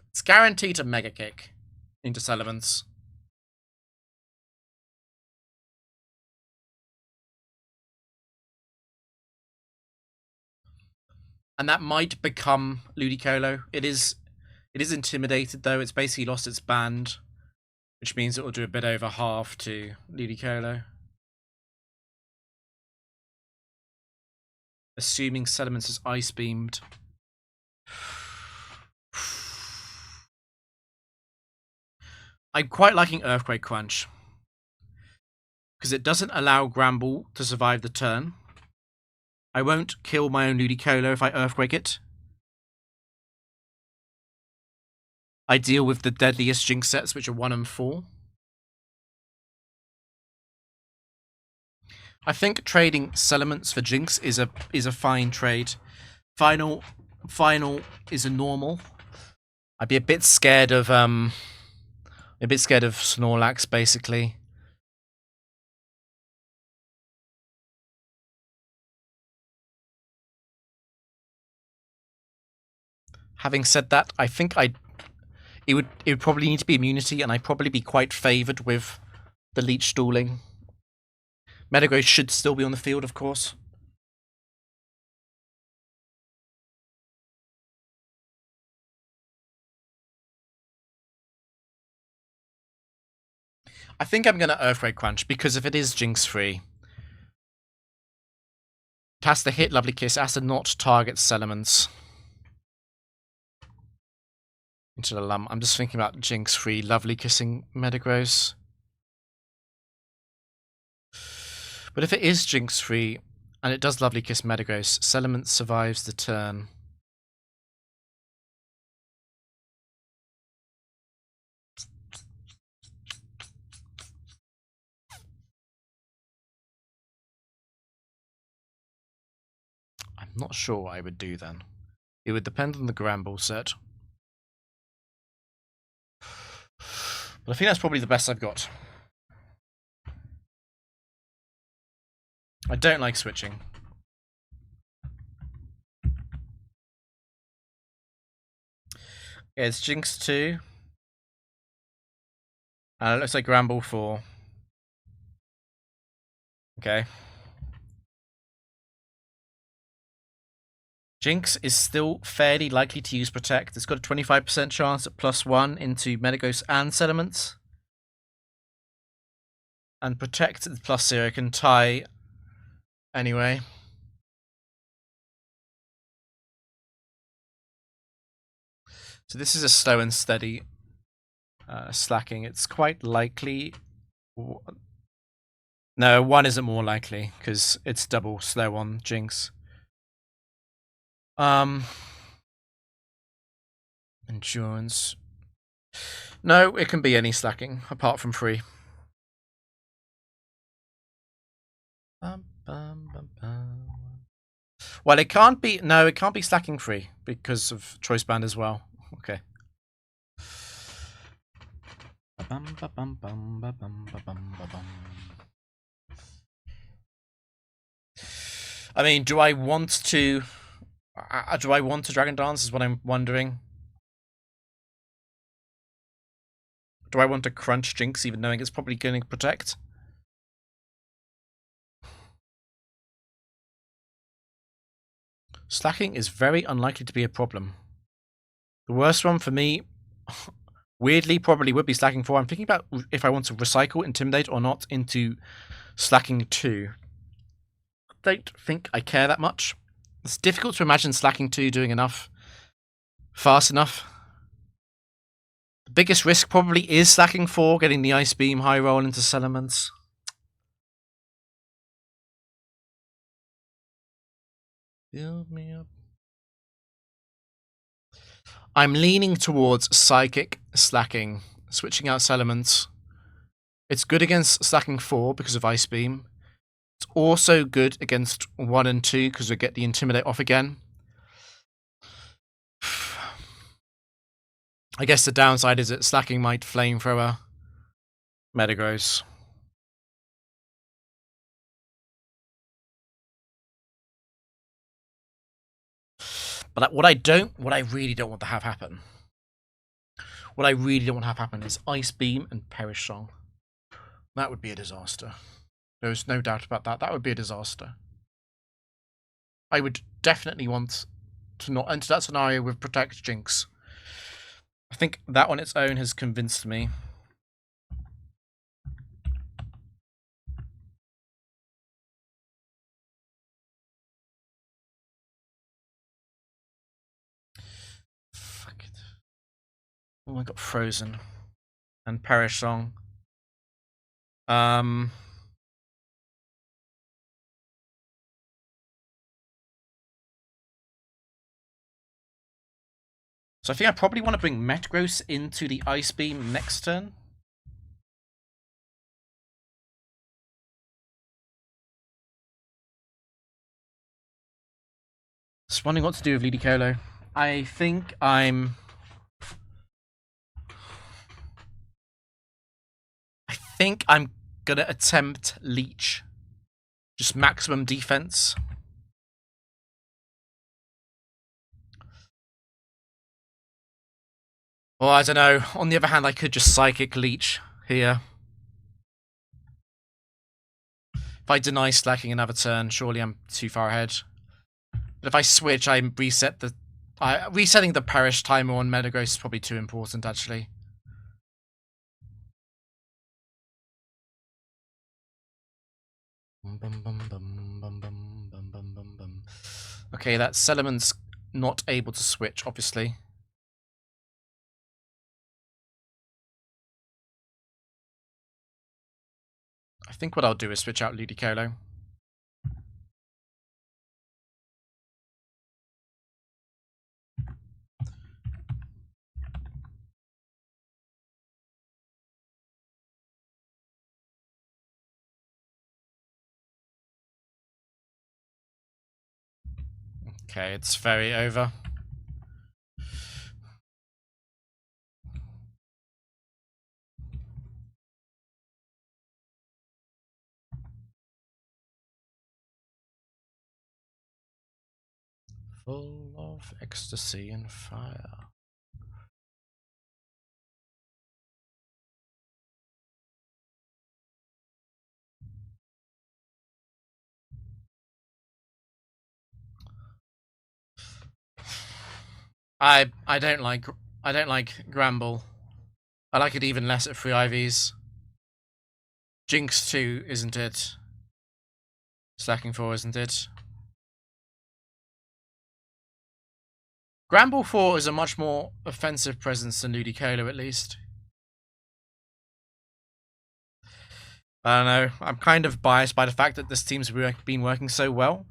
It's guaranteed to Mega Kick into Salamence. And that might become Ludicolo. It is intimidated though. It's basically lost its band, which means it will do a bit over half to Ludicolo. Assuming Salamence is Ice Beamed. I'm quite liking Earthquake Crunch, because it doesn't allow Gramble to survive the turn. I won't kill my own Ludicolo if I Earthquake it. I deal with the deadliest Jinx sets, which are 1 and 4. I think trading Salamence for Jinx is a fine trade. Final is a normal. I'd be a bit scared of Snorlax, basically. Having said that, I think it would probably need to be immunity, and I'd probably be quite favoured with the Leech stalling. Metagross should still be on the field, of course. I think I'm going to Earthquake Crunch, because if it is Jinx free, it has to hit Lovely Kiss, it has to not target Salamence. Into the lump. I'm just thinking about Jinx free Lovely Kissing Metagross. But if it is Jinx free and it does Lovely Kiss Metagross, Salamence survives the turn. I'm not sure what I would do then. It would depend on the Gramble set. But I think that's probably the best I've got. I don't like switching. It's Jinx 2. And it looks like Gramble 4. Okay. Jinx is still fairly likely to use Protect. It's got a 25% chance at +1 into Metagross and Salamence. And Protect at +0 can tie anyway. So this is a slow and steady slacking. It's quite likely. No, 1 isn't more likely because it's double slow on Jinx. Endurance. No, it can be any slacking apart from 3. Well, it can't be. No, it can't be slacking 3 because of Choice Band as well. Okay. I mean, do I want to Dragon Dance is what I'm wondering. Do I want to Crunch Jinx even knowing it's probably going to Protect? Slacking is very unlikely to be a problem. The worst one for me, weirdly, probably would be Slacking 4. I'm thinking about if I want to recycle Intimidate or not into Slacking 2. I don't think I care that much. It's difficult to imagine Slacking 2 doing enough fast enough. The biggest risk probably is Slacking 4, getting the Ice Beam high roll into Salamence. Build me up. I'm leaning towards Psychic Slacking, switching out elements. It's good against Slacking 4 because of Ice Beam. It's also good against 1 and 2 because we get the Intimidate off again. I guess the downside is that Slacking might Flamethrower Metagross. But what I really don't want to have happen. What I really don't want to have happen is Ice Beam and Perish Song. That would be a disaster. There's no doubt about that. That would be a disaster. I would definitely want to not enter that scenario with Protect Jinx. I think that on its own has convinced me. Fuck it. Oh, I got Frozen. And Perish Song. So I think I probably want to bring Metagross into the Ice Beam next turn. Just wondering what to do with Ludicolo. I think I'm gonna attempt Leech. Just maximum defense. Or I don't know. On the other hand, I could just Psychic Leech here. If I deny Slacking another turn, surely I'm too far ahead. But if I switch, I reset the... resetting the Perish timer on Metagross is probably too important, actually. Okay, that Celemon's not able to switch, obviously. I think what I'll do is switch out Ludicolo. Okay, it's very over. Full of ecstasy and fire. I don't like Gramble. I like it even less at 3 IVs. Jinx 2, isn't it? Slacking 4, isn't it? Gramble 4 is a much more offensive presence than Ludicolo, at least. I don't know. I'm kind of biased by the fact that this team's been working so well.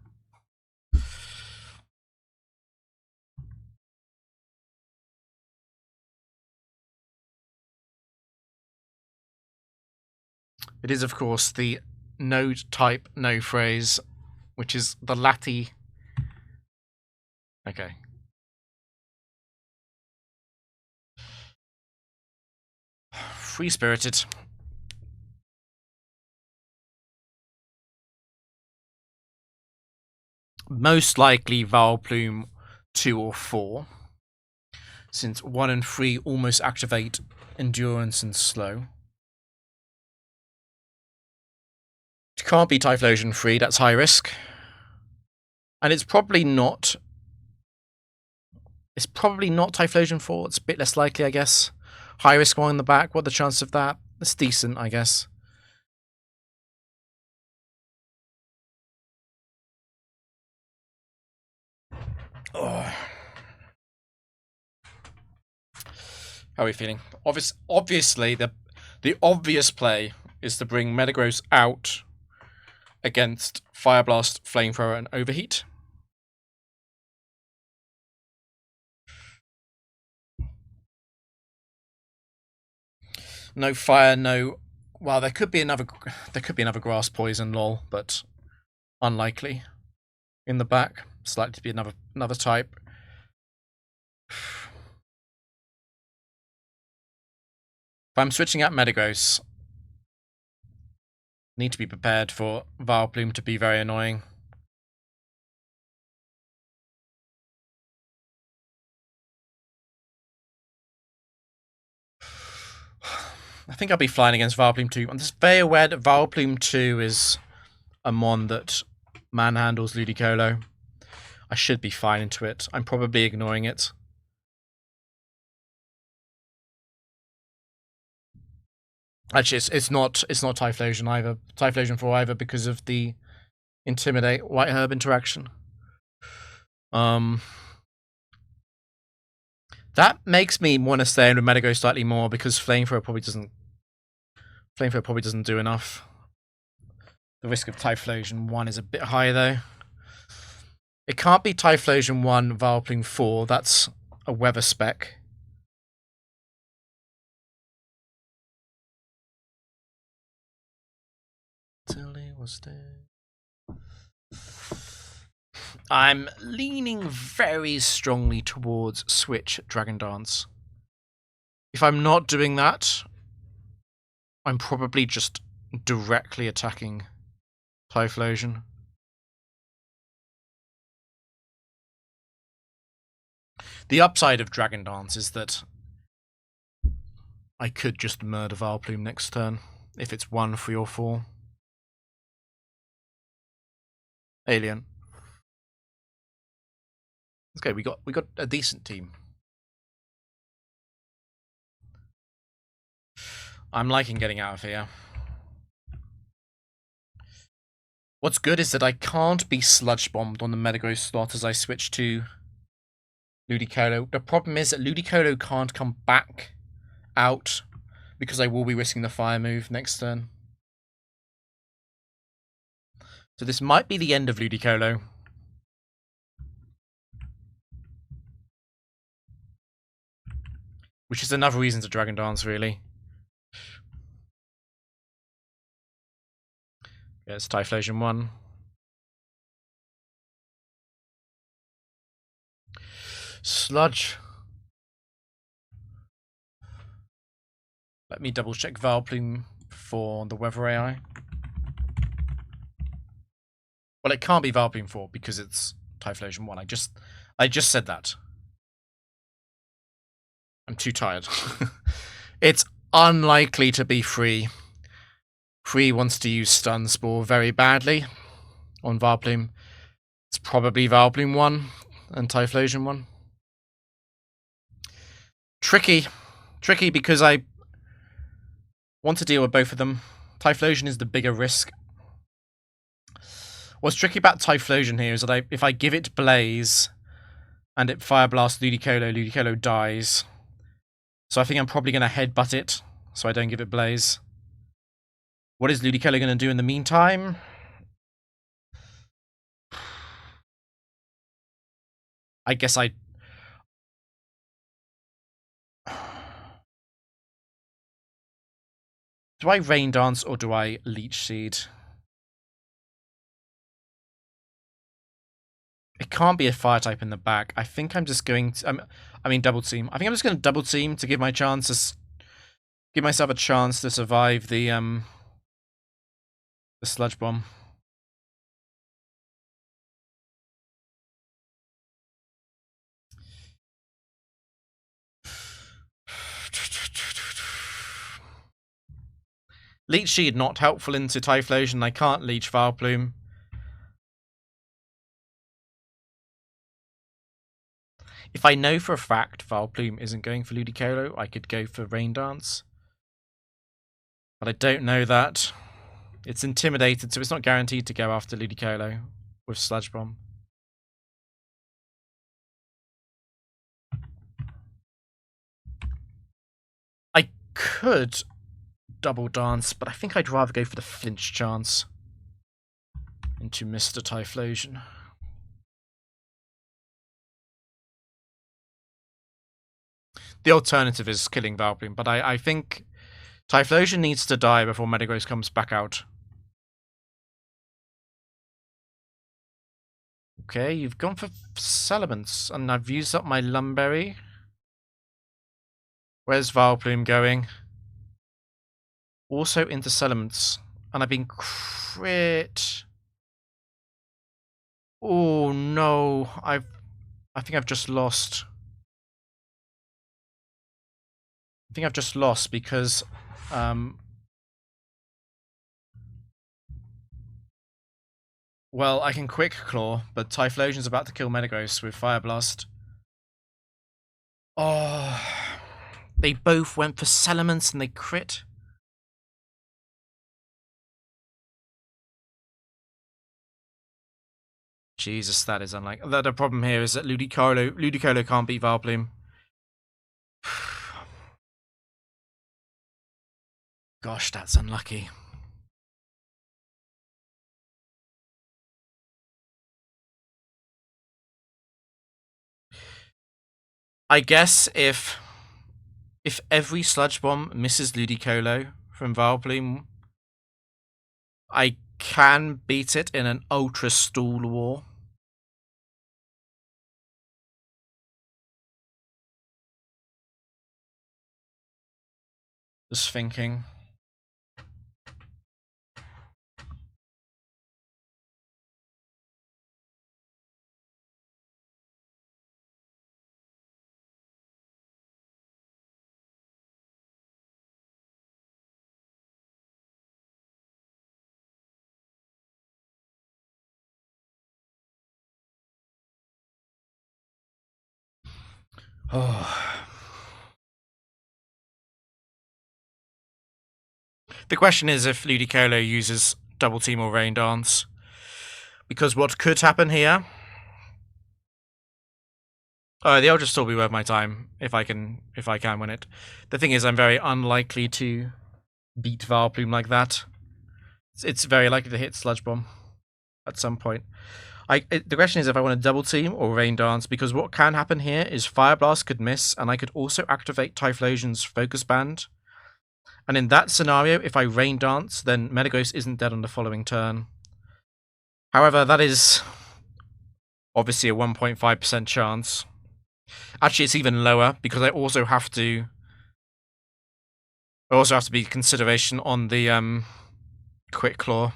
It is, of course, the no type, no phrase, which is the Lati. Okay. Free Spirited. Most likely Vileplume 2 or 4. Since 1 and 3 almost activate Endurance and Slow. It can't be Typhlosion 3, that's high risk. And it's probably not... It's probably not Typhlosion 4, it's a bit less likely, I guess. High risk one in the back, what are the chances of that? It's decent, I guess. Oh. How are we feeling? Obviously, the obvious play is to bring Metagross out against Fire Blast, Flamethrower, and Overheat. No fire, no. Well, there could be another grass poison, lol, but unlikely. In the back, it's likely to be another type. If I'm switching out Metagross, need to be prepared for Vileplume to be very annoying. I think I'll be flying against Vileplume 2. I'm just very aware that Vileplume 2 is a mon that manhandles Ludicolo. I should be fine into it. I'm probably ignoring it. Actually, it's not Typhlosion either. Typhlosion 4 either because of the Intimidate White Herb interaction. That makes me want to stay in with Metagross slightly more because Flamethrower probably doesn't do enough. The risk of Typhlosion 1 is a bit high though. It can't be Typhlosion 1, Vileplume 4. That's a weather spec. Till he was dead. I'm leaning very strongly towards Switch Dragon Dance. If I'm not doing that, I'm probably just directly attacking Typhlosion. The upside of Dragon Dance is that I could just murder Vileplume next turn if it's 1, 3, or 4. Alien. Okay, we got a decent team. I'm liking getting out of here. What's good is that I can't be sludge bombed on the Metagross slot as I switch to Ludicolo. The problem is that Ludicolo can't come back out because I will be risking the fire move next turn. So this might be the end of Ludicolo. Which is another reason to Dragon Dance, really. Yeah, it's Typhlosion 1. Sludge. Let me double check Vileplume for the weather AI. Well, it can't be Vileplume 4 because it's Typhlosion 1. I just said that. I'm too tired. It's unlikely to be Free. Free wants to use Stun Spore very badly on Vileplume. It's probably Vileplume 1 and Typhlosion 1. Tricky. Tricky because I want to deal with both of them. Typhlosion is the bigger risk. What's tricky about Typhlosion here is that if I give it Blaze and it Fire Blasts Ludicolo, Ludicolo dies. So I think I'm probably going to headbutt it so I don't give it Blaze. What is Ludicolo going to do in the meantime? I guess I... Do I Rain Dance or do I Leech Seed? It can't be a fire type in the back. I think I'm just going to... I mean, double team. I think I'm just going to double team to give myself a chance to survive the sludge bomb. Leech Seed not helpful into Typhlosion. I can't Leech Vileplume. If I know for a fact Vileplume isn't going for Ludicolo, I could go for Rain Dance. But I don't know that. It's intimidated, so it's not guaranteed to go after Ludicolo with Sludge Bomb. I could double dance, but I think I'd rather go for the flinch chance into Mr. Typhlosion. The alternative is killing Vileplume, but I think Typhlosion needs to die before Metagross comes back out. Okay, you've gone for Salamence, and I've used up my Lumberry. Where's Vileplume going? Also into Salamence, and I've been crit. Oh no, I think I've just lost. I think I've just lost because well, I can Quick Claw, but Typhlosion's about to kill Metagross with Fire Blast. Oh, they both went for Salamence and they crit. Jesus, that is unlike. The problem here is that Ludicolo can't beat Vileplume. Gosh, that's unlucky. I guess if every Sludge Bomb misses Ludicolo from Vileplume, I can beat it in an Ultra Stall War. Just thinking. Oh. The question is if Ludicolo uses Double Team or Rain Dance. Because what could happen here... Oh, the Ultra Stall will be worth my time if I can win it. The thing is, I'm very unlikely to beat Vileplume like that. It's very likely to hit Sludge Bomb at some point. The question is if I want to Double Team or Rain Dance, because what can happen here is Fire Blast could miss, and I could also activate Typhlosion's Focus Band. And in that scenario, if I Rain Dance, then Metagross isn't dead on the following turn. However, that is obviously a 1.5% chance. Actually, it's even lower, because I also have to be consideration on the Quick Claw.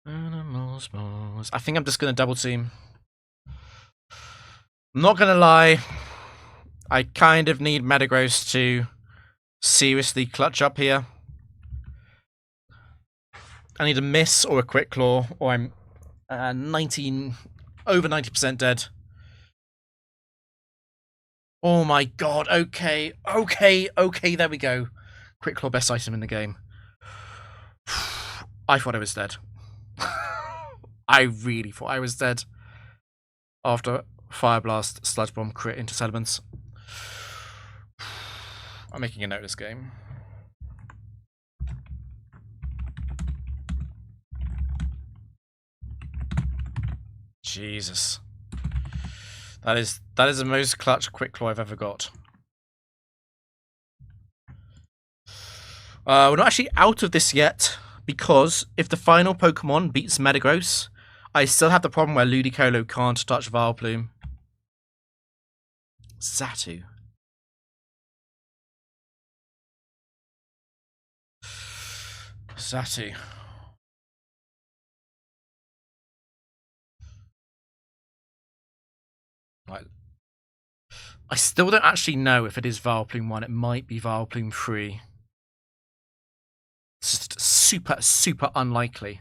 I think I'm just going to Double Team. I'm not going to lie. I kind of need Metagross to seriously clutch up here. I need a miss or a Quick Claw, or I'm over 90% dead. Oh my god, okay, there we go. Quick Claw, best item in the game. I thought I was dead. I really thought I was dead. After Fire Blast, Sludge Bomb, crit into Salamence. I'm making a note of this game. Jesus. That is the most clutch Quick Claw I've ever got. We're not actually out of this yet, because if the final Pokemon beats Metagross, I still have the problem where Ludicolo can't touch Vileplume. Xatu. Right. I still don't actually know if it is Vileplume 1. It might be Vileplume 3. It's just super, super unlikely.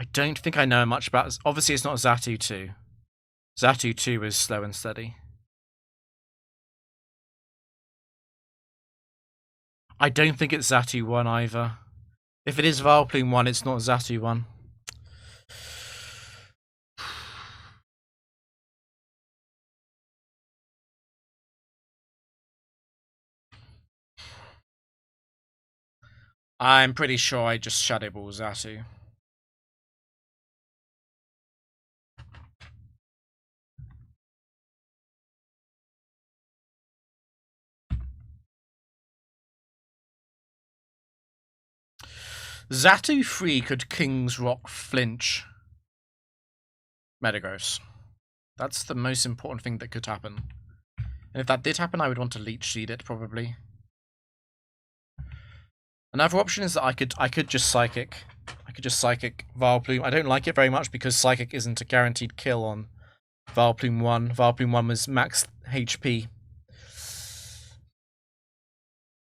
I don't think I know much about this. Obviously, it's not Xatu 2. Xatu 2 is slow and steady. I don't think it's Xatu 1 either. If it is Vileplume 1, it's not Xatu 1. I'm pretty sure I just Shadow Ball Zatu. Zatu 3 could King's Rock flinch Metagross. That's the most important thing that could happen. And if that did happen, I would want to Leech Seed it, probably. Another option is that I could just Psychic. I could just Psychic Vileplume. I don't like it very much because Psychic isn't a guaranteed kill on Vileplume 1. Vileplume 1 was max HP.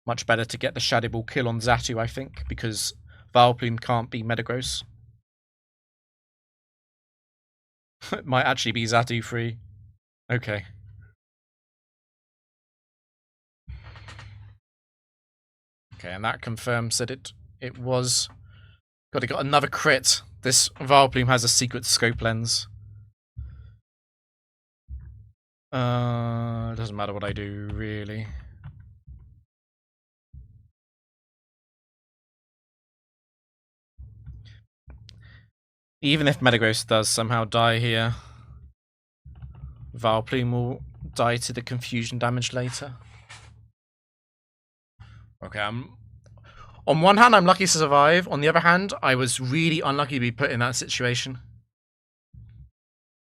Much better to get the Shadow Ball kill on Zatu, I think, because Vileplume can't be Metagross. It might actually be Zatu 3. Okay. Okay, and that confirms that it was. God, it got another crit. This Vileplume has a secret scope lens. It doesn't matter what I do, really. Even if Metagross does somehow die here, Vileplume will die to the confusion damage later. Okay, on one hand, I'm lucky to survive. On the other hand, I was really unlucky to be put in that situation.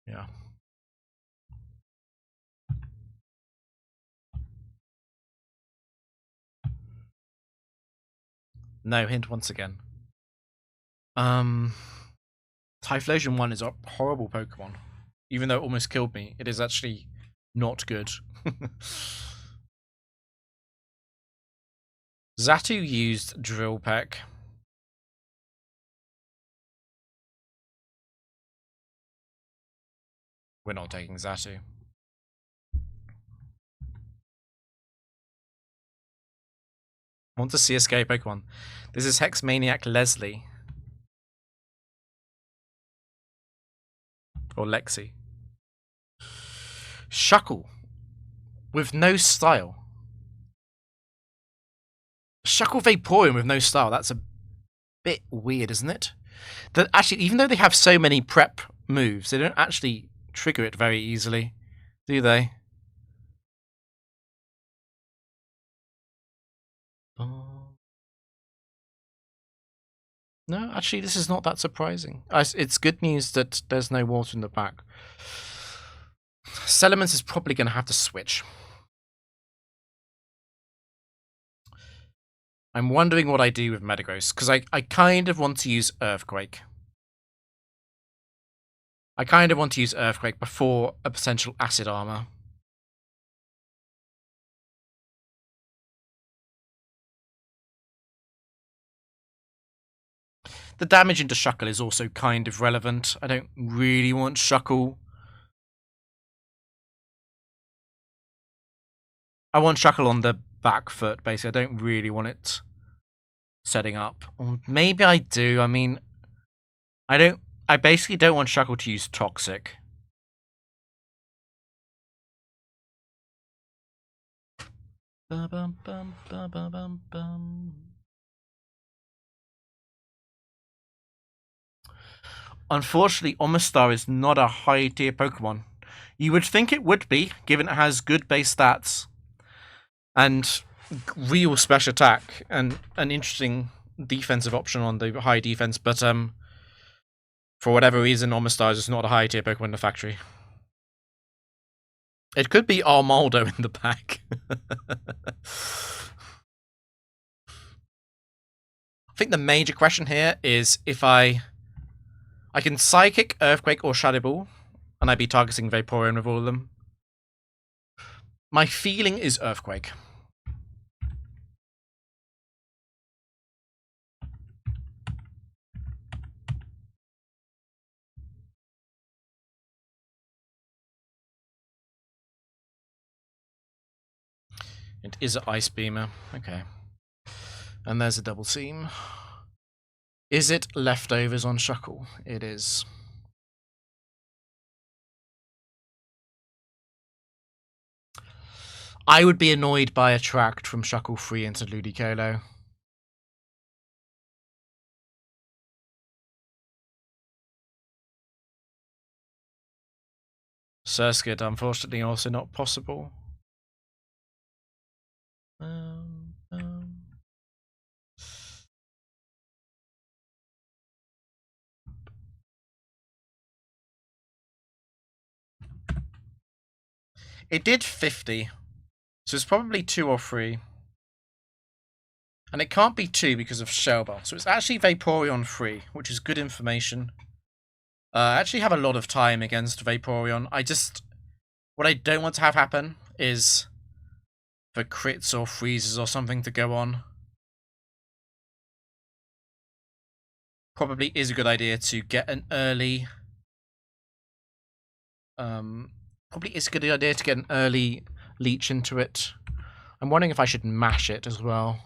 Yeah. No hint once again. Typhlosion 1 is a horrible Pokemon. Even though it almost killed me, it is actually not good. Zatu used Drill Peck. We're not taking Zatu. I want to see escape Pokemon. This is Hex Maniac Leslie. Or Lexi. Shuckle. With no style. Shuckle Vaporeon with no style. That's a bit weird, isn't it? That actually, even though they have so many prep moves, they don't actually trigger it very easily, do they? No, actually, this is not that surprising. It's good news that there's no water in the back. Celemons is probably going to have to switch. I'm wondering what I do with Metagross, because I kind of want to use Earthquake. I kind of want to use Earthquake before a potential Acid Armor. The damage into Shuckle is also kind of relevant. I don't really want Shuckle. I want Shuckle on the back foot, basically. I don't really want it setting up. Or maybe I do. I mean, I basically don't want Shuckle to use Toxic. Unfortunately, Omastar is not a high tier Pokemon. You would think it would be, given it has good base stats and real special attack and an interesting defensive option on the high defense, but for whatever reason, Omastar is not a high tier Pokemon in the factory. It could be Armaldo in the pack. I think the major question here is if I can Psychic, Earthquake, or Shadow Ball, and I'd be targeting Vaporeon with all of them. My feeling is Earthquake. It is an Ice Beamer. Okay. And there's a double seam. Is it leftovers on Shuckle? It is. I would be annoyed by a tract from Shuckle 3 into Ludicolo. Surskid, unfortunately, also not possible. It did 50, so it's probably 2 or 3. And it can't be 2 because of Shellbell, so it's actually Vaporeon 3, which is good information. I actually have a lot of time against Vaporeon. What I don't want to have happen is for crits or freezes or something to go on. Probably is a good idea to get an early... probably is a good idea to get an early leech into it. I'm wondering if I should mash it as well.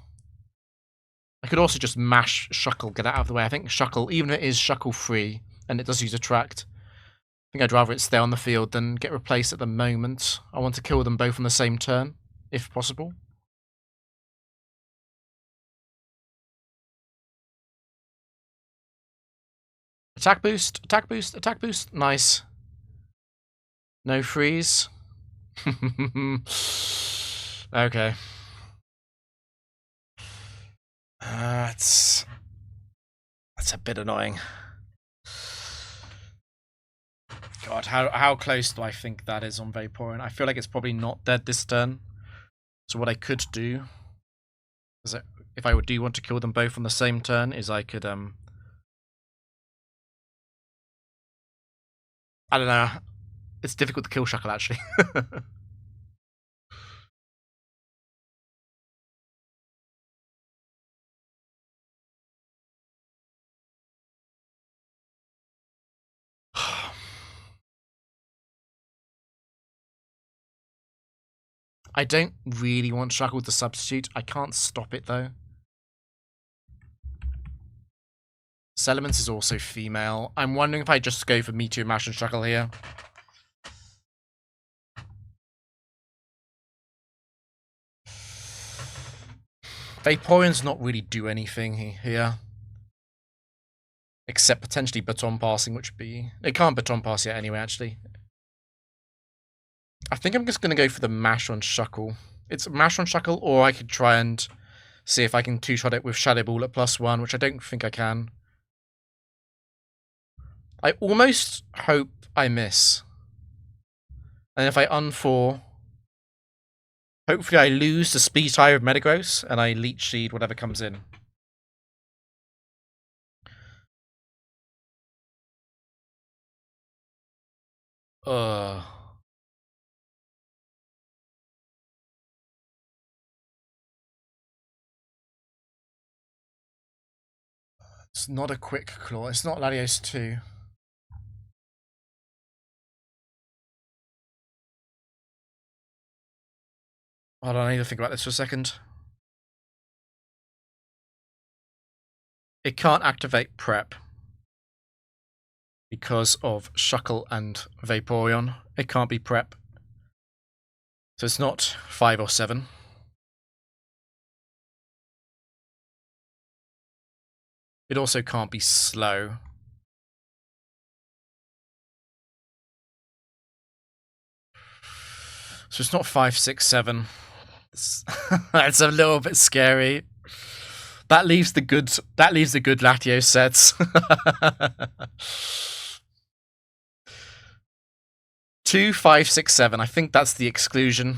I could also just mash Shuckle, get it out of the way. I think Shuckle, even if it is Shuckle free, and it does use Attract, I think I'd rather it stay on the field than get replaced at the moment. I want to kill them both on the same turn, if possible. Attack boost, attack boost, attack boost. Nice. No freeze. Okay. That's a bit annoying. God, how close do I think that is on Vaporeon? I feel like it's probably not dead this turn. So what I could do is, if I do want to kill them both on the same turn, is I could I don't know. It's difficult to kill Shuckle actually. I don't really want Shuckle to substitute. I can't stop it though. Celements is also female. I'm wondering if I just go for Meteor Mash and Shuckle here. Vaporeon's not really do anything here. Except potentially Baton Passing, which would be... It can't Baton Pass yet anyway, actually. I think I'm just going to go for the Mash on Shuckle. It's Mash on Shuckle, or I could try and see if I can two-shot it with Shadow Ball at +1, which I don't think I can. I almost hope I miss. And if I un-4, hopefully I lose the Speed Tire of Metagross, and I Leech Seed whatever comes in. It's not a Quick Claw. It's not Latios 2. Hold on, I need to think about this for a second. It can't activate Prep because of Shuckle and Vaporeon. It can't be Prep. So it's not 5 or 7. It also can't be slow. So it's not 5, 6, 7. That's a little bit scary. That leaves the good Latios sets. 2, 5, 6, 7. I think that's the exclusion.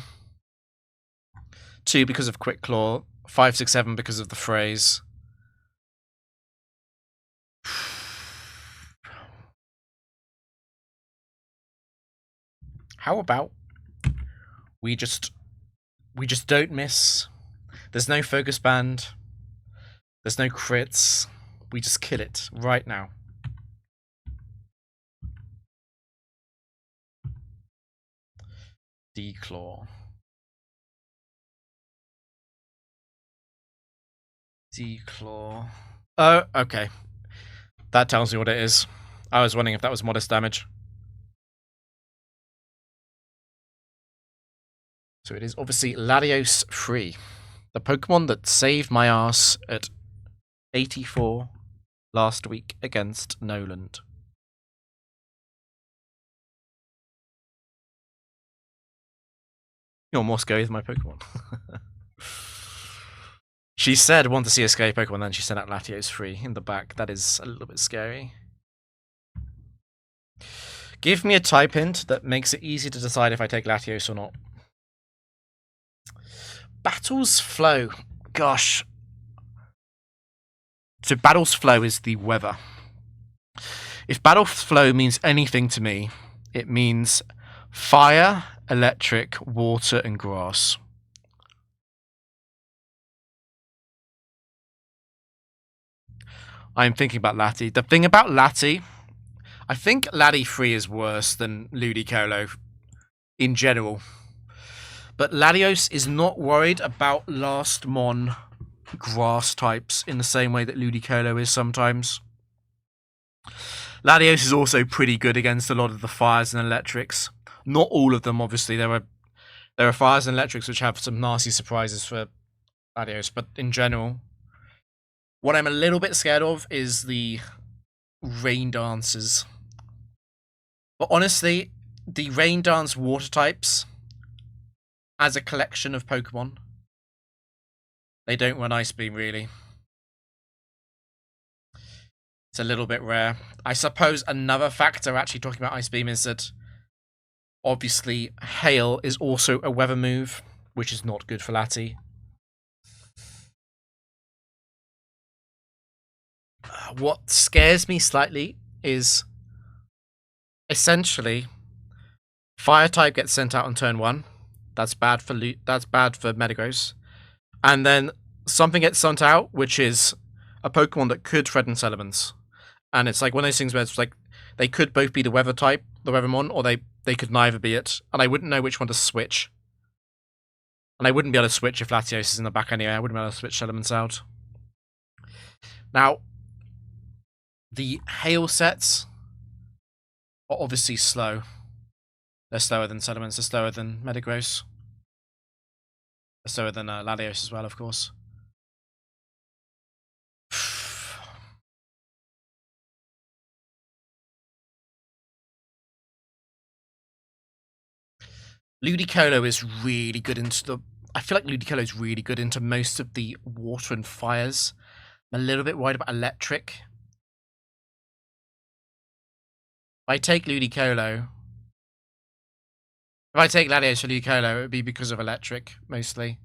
2 because of Quick Claw. 5, 6, 7 because of the phrase. How about we just don't miss? There's no focus band. There's no crits. We just kill it right now. Declaw. Declaw. Oh, okay. That tells me what it is. I was wondering if that was modest damage. So it is obviously Latios 3. The Pokemon that saved my ass at 84 last week against Noland. You're more scary than my Pokemon. She said, want to see a scary Pokemon, then she sent out Latios free in the back. That is a little bit scary. Give me a type hint that makes it easy to decide if I take Latios or not. Battle's Flow. Gosh. So Battle's Flow is the weather. If Battle's Flow means anything to me, it means fire, electric, water, and grass. I'm thinking about Lati. The thing about Lati, I think Lati 3 is worse than Ludicolo in general. But Latios is not worried about last mon grass types in the same way that Ludicolo is sometimes. Latios is also pretty good against a lot of the fires and electrics. Not all of them, obviously. There are fires and electrics which have some nasty surprises for Latios, but in general, what I'm a little bit scared of is the Rain Dances. But honestly, the Rain Dance water types, as a collection of Pokemon, they don't run Ice Beam, really. It's a little bit rare. I suppose another factor, actually talking about Ice Beam, is that obviously Hail is also a weather move, which is not good for Lati. What scares me slightly is essentially Fire type gets sent out on turn 1. That's bad for Metagross. And then something gets sent out, which is a Pokemon that could threaten Salamence. And it's like one of those things where it's like they could both be the weather type, the Weathermon, or they could neither be it. And I wouldn't know which one to switch. And I wouldn't be able to switch if Latios is in the back anyway. I wouldn't be able to switch Salamence out. Now, the Hail sets are obviously slow. They're slower than Salamence, they're slower than Metagross. They're slower than Latios as well, of course. Ludicolo is really good into the... I feel like Ludicolo is really good into most of the water and fires. I'm a little bit worried about electric. If I take Ludicolo... If I take Latios for Ludicolo, it would be because of electric, mostly.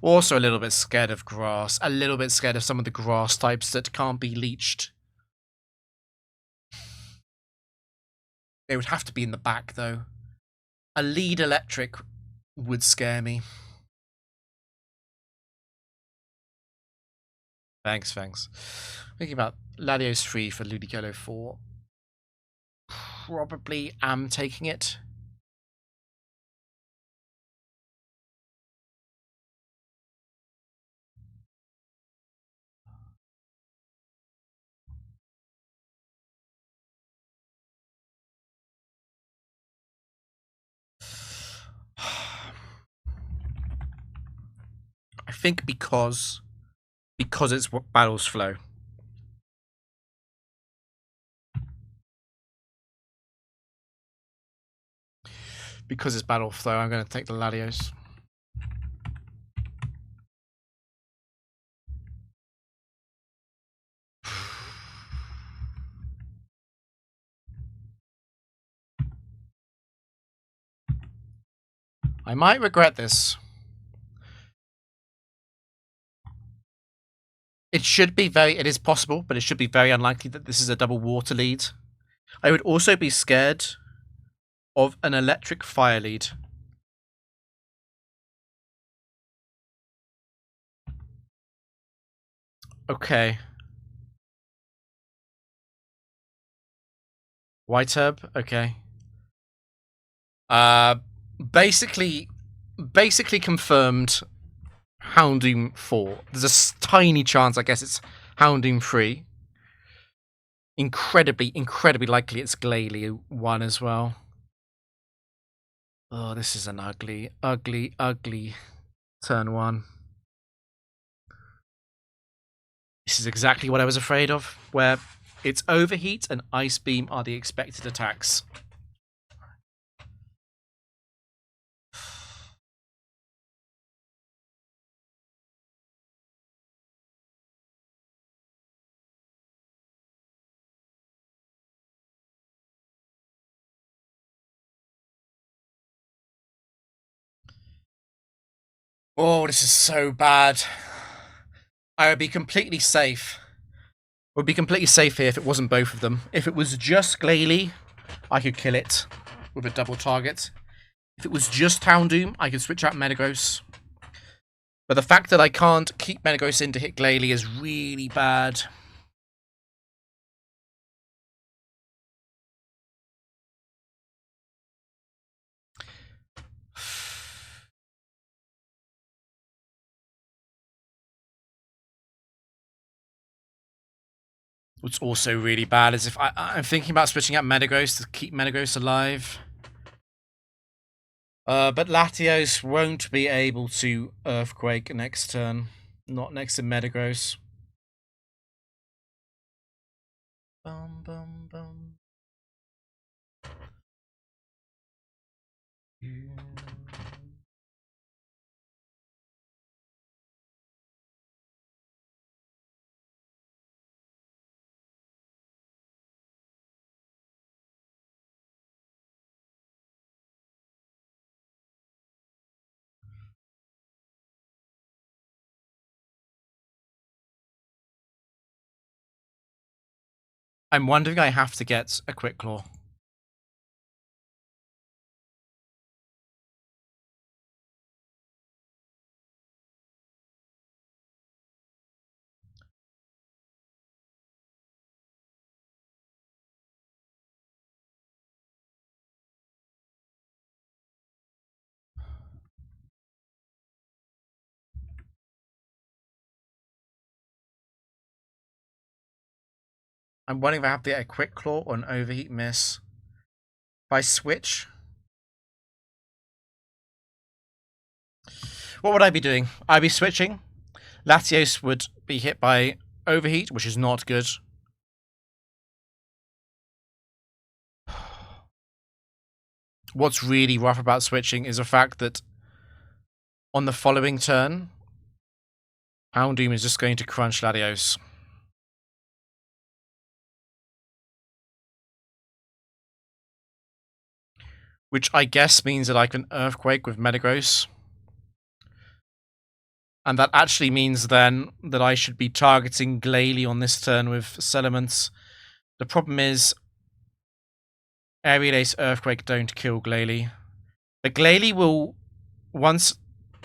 Also a little bit scared of grass. A little bit scared of some of the grass types that can't be leached. They would have to be in the back, though. A lead electric would scare me. Thanks. Thinking about Latios 3 for Ludicolo 4. Probably am taking it. I think because it's what Battle's Flow. Because it's Battle Flow, I'm going to take the Latios. I might regret this. It is possible, but it should be very unlikely that this is a double water lead. I would also be scared of an electric fire lead. Okay. White herb, okay. Basically confirmed Houndoom 4. There's a tiny chance, I guess, it's Houndoom 3. Incredibly likely it's Glalie 1 as well. Oh, this is an ugly turn 1. This is exactly what I was afraid of, where it's Overheat and Ice Beam are the expected attacks. Oh, this is so bad. I would be completely safe. Would be completely safe here if it wasn't both of them. If it was just Glalie, I could kill it with a double target. If it was just Houndoom, I could switch out Metagross. But the fact that I can't keep Metagross in to hit Glalie is really bad. What's also really bad is if I'm thinking about switching out Metagross to keep Metagross alive. But Latios won't be able to Earthquake next turn. Not next to Metagross. Bum, bum, bum. I'm wondering I have to get a Quick Claw. I'm wondering if I have to get a Quick Claw or an Overheat Miss. If I switch, what would I be doing? I'd be switching. Latios would be hit by Overheat, which is not good. What's really rough about switching is the fact that on the following turn, Houndoom is just going to crunch Latios. Which I guess means that I can Earthquake with Metagross. And that actually means then that I should be targeting Glalie on this turn with Salamence. The problem is Aerial Ace Earthquake don't kill Glalie. But Glalie will, once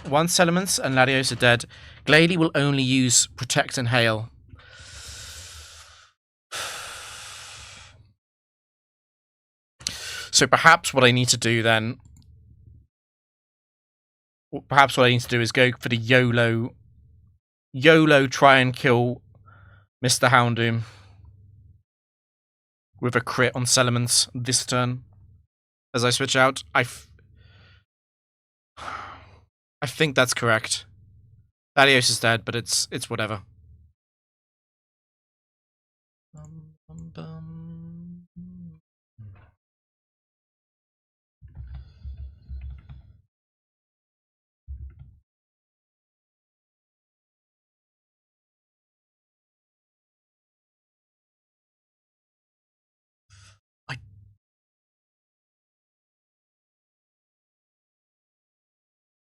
Salamence and Latios are dead, Glalie will only use Protect and Hail. So perhaps what I need to do then, is go for the YOLO try and kill Mr. Houndoom with a crit on Salamence this turn. As I switch out, I think that's correct. Latios is dead, but it's whatever.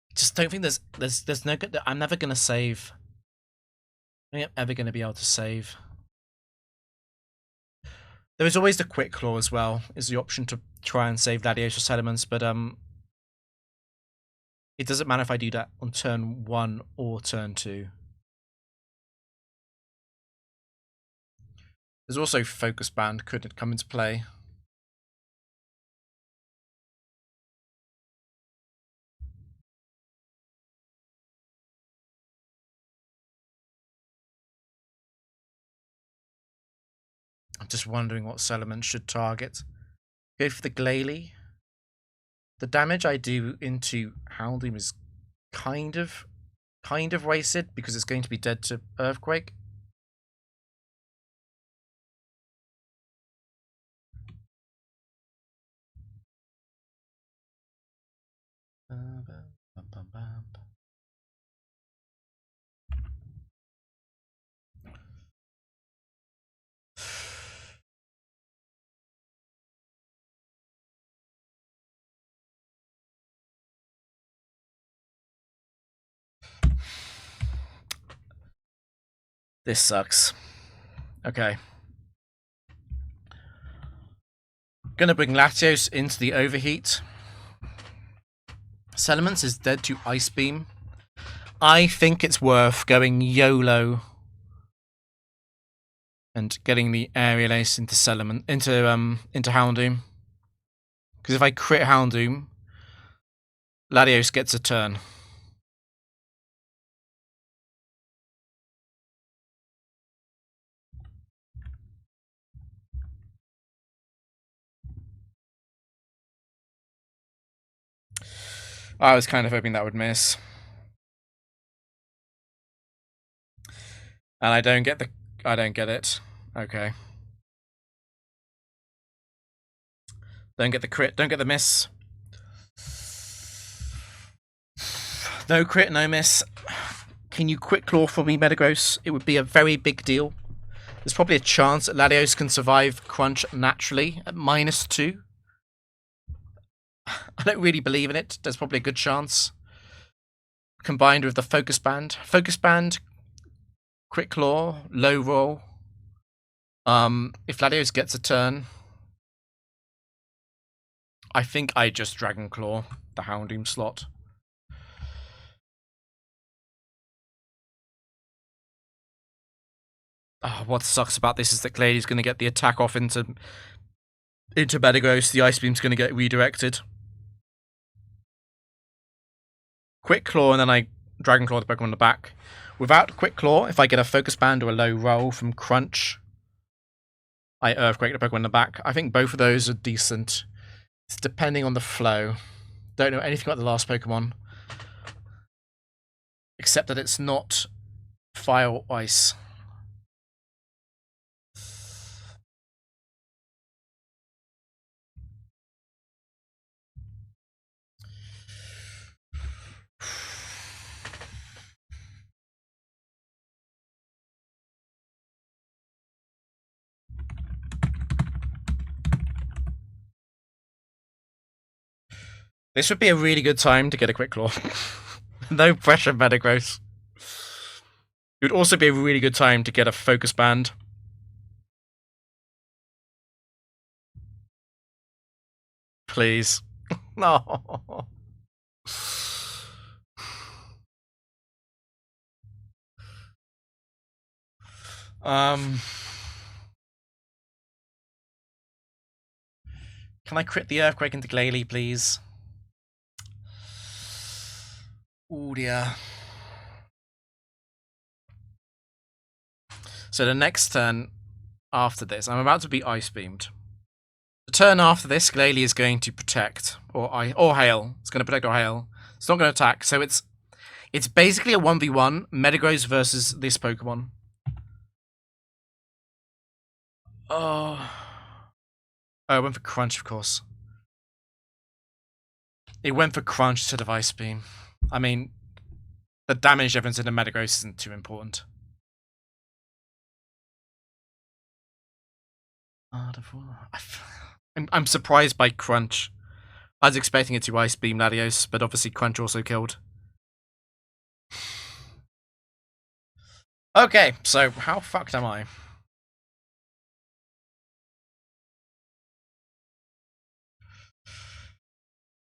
I just don't think there's no good. I'm never gonna save. I don't think I'm ever gonna be able to save. There is always the Quick Claw as well, is the option to try and save Latios or Salamence, but it doesn't matter if I do that on turn 1 or turn 2. There's also Focus Band could come into play. I'm just wondering what Salamence should target. Go for the Glalie. The damage I do into Houndoom is kind of wasted because it's going to be dead to Earthquake. This sucks. Okay. Gonna bring Latios into the overheat. Sediments is dead to Ice Beam. I think it's worth going YOLO and getting the Aerial Ace into Houndoom. Because if I crit Houndoom, Latios gets a turn. I was kind of hoping that would miss. And I don't get it. Okay. Don't get the crit, don't get the miss. No crit, no miss. Can you quick claw for me, Metagross? It would be a very big deal. There's probably a chance that Latios can survive Crunch naturally at -2. I don't really believe in it. There's probably a good chance. Combined with the Focus Band. Focus Band, Quick Claw, Low Roll. If Latios gets a turn, I think I just Dragon Claw the Houndoom slot. What sucks about this is that Glady's going to get the attack off into Metagross. The Ice Beam's going to get redirected. Quick Claw, and then I Dragon Claw the Pokemon on the back. Without Quick Claw, if I get a Focus Band or a Low Roll from Crunch, I Earthquake the Pokemon on the back. I think both of those are decent. It's depending on the flow. Don't know anything about the last Pokemon. Except that it's not Fire or Ice. This would be a really good time to get a Quick Claw. No pressure, Metagross. It would also be a really good time to get a Focus Band. Please. No. Can I crit the Earthquake into Glalie, please? Oh dear. So the next turn after this, I'm about to be Ice Beamed. The turn after this, Glalie is going to protect, or Hail. It's going to protect or Hail. It's not going to attack, so it's basically a 1v1, Metagross versus this Pokemon. Oh, it went for Crunch, of course. It went for Crunch instead of Ice Beam. I mean, the damage difference in the Metagross isn't too important. I'm surprised by Crunch. I was expecting it to Ice Beam Latios, but obviously Crunch also killed. Okay, so how fucked am I?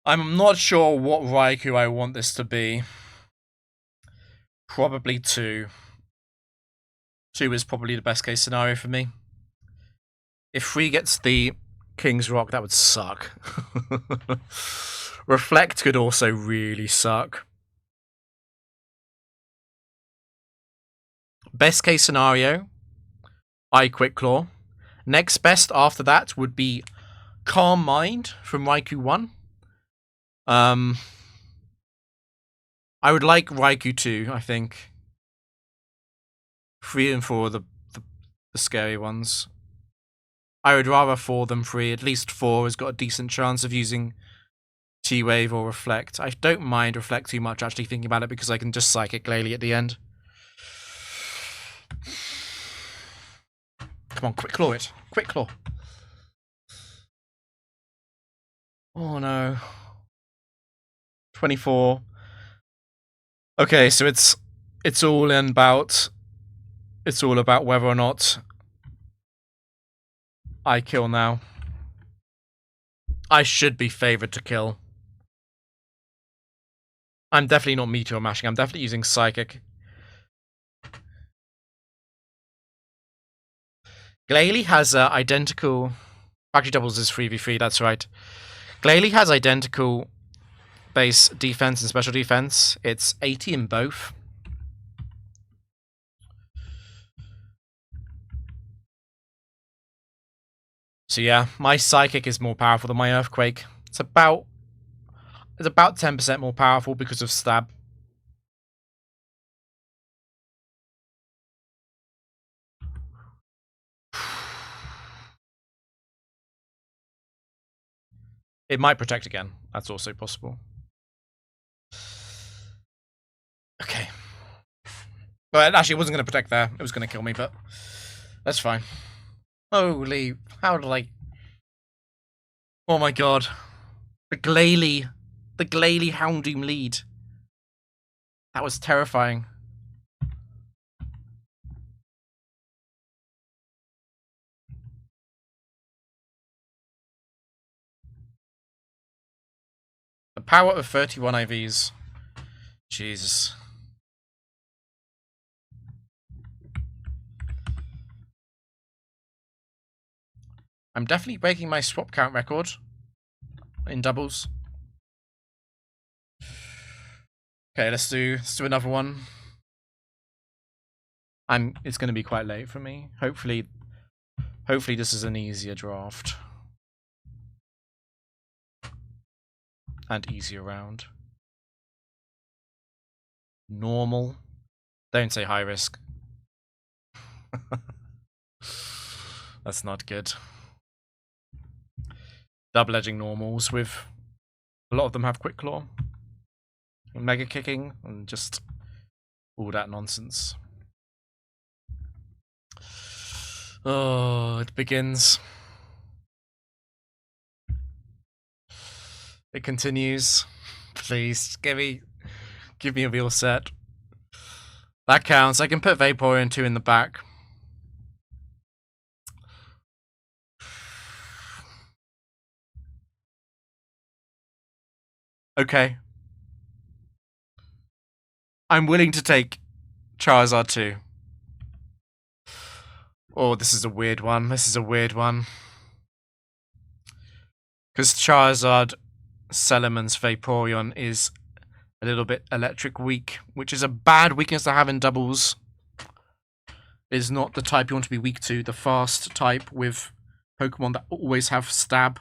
I'm not sure what Raikou I want this to be. Probably 2. 2 is probably the best case scenario for me. If 3 gets the King's Rock, that would suck. Reflect could also really suck. Best case scenario, I Quick Claw. Next best after that would be Calm Mind from Raikou 1. I would like Raikou 2, I think. 3 and 4 are the scary ones. I would rather 4 than 3. At least 4 has got a decent chance of using T-Wave or Reflect. I don't mind Reflect too much, actually, thinking about it, because I can just Psychic Glalie at the end. Come on, Quick Claw it. Quick Claw. Oh no. 24. Okay, so it's all in about It's all about whether or not I kill now. I should be favored to kill. I'm definitely not meteor mashing. I'm definitely using psychic. Glalie has identical. Factory doubles is 3v3. That's right. Glalie has identical base defense and special defense. It's 80 in both. So yeah, my psychic is more powerful than my earthquake. It's about 10% more powerful because of stab. It might protect again. That's also possible. Okay. But actually, it wasn't going to protect there. It was going to kill me, but that's fine. Holy, how did I... Oh my god. The Glalie Houndoom lead. That was terrifying. The power of 31 IVs. Jesus. I'm definitely breaking my swap count record in doubles. Okay, let's do another one. It's going to be quite late for me. Hopefully this is an easier draft. And easier round. Normal. Don't say high risk. That's not good. Double edging normals with a lot of them have quick claw. Mega kicking and just all that nonsense. Oh, it begins. It continues. Please, give me a real set. That counts. I can put Vaporeon 2 in the back. Okay. I'm willing to take Charizard 2. Oh, this is a weird one. Because Charizard Salamence Vaporeon is a little bit electric weak, which is a bad weakness to have in doubles. Is not the type you want to be weak to, the fast type with Pokemon that always have stab.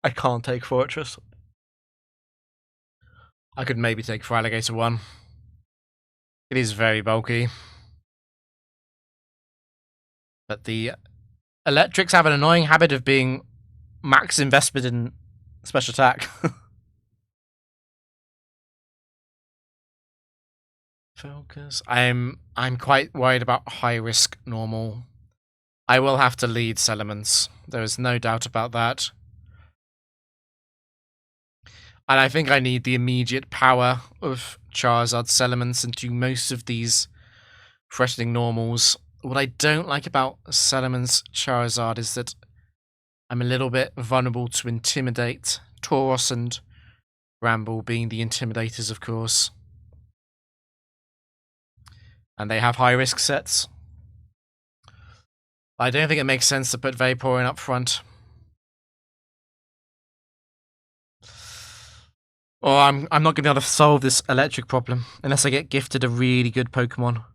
I can't take Fortress. I could maybe take for Alligator 1. It is very bulky. But the Electrics have an annoying habit of being max invested in special attack. Focus. I'm quite worried about high risk normal. I will have to lead Salamence. There is no doubt about that. And I think I need the immediate power of Charizard Salamence into most of these threatening normals. What I don't like about Salamence Charizard is that I'm a little bit vulnerable to Intimidate. Tauros and Ramble being the Intimidators, of course. And they have high risk sets. I don't think it makes sense to put Vaporeon up front. Or I'm not going to be able to solve this electric problem unless I get gifted a really good Pokemon.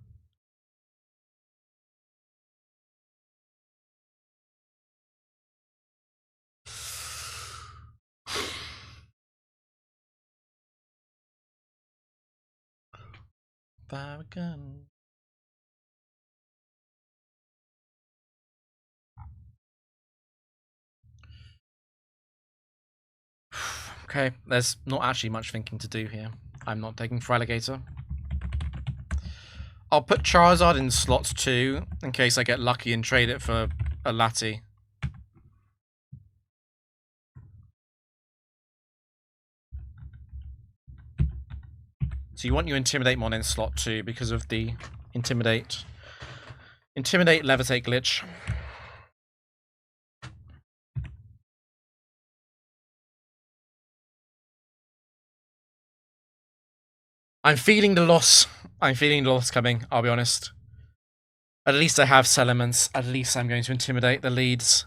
Barragan. Okay, there's not actually much thinking to do here. I'm not taking for Alligator. I'll put Charizard in slot 2 in case I get lucky and trade it for a Lati. So you want your Intimidate Mon in slot 2 because of the Intimidate Levitate glitch. I'm feeling the loss. I'm feeling the loss coming, I'll be honest. At least I have Salamence. At least I'm going to intimidate the leads.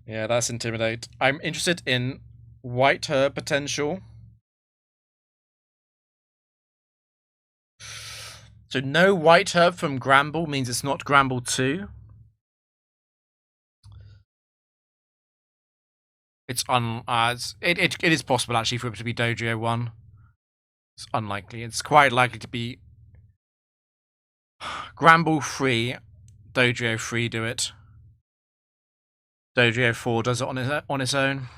Yeah, that's intimidate. I'm interested in White Herb potential. So no White Herb from Gramble means it's not Gramble 2. It's it is possible actually for it to be Dojo 1. It's unlikely. It's quite likely to be Gramble 3, Dojo 3 do it. Dojo 4 does it on its own.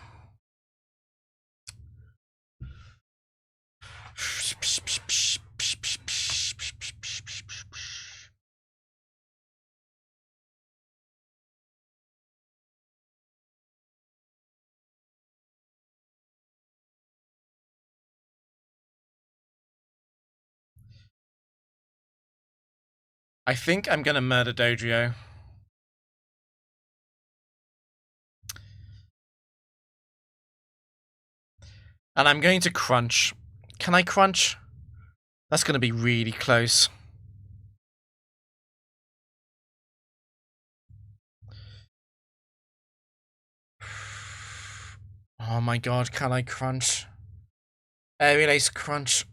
I think I'm gonna murder Dojo. And I'm going to crunch. Can I crunch? That's gonna be really close. Oh my god, can I crunch? Aerial Ace crunch.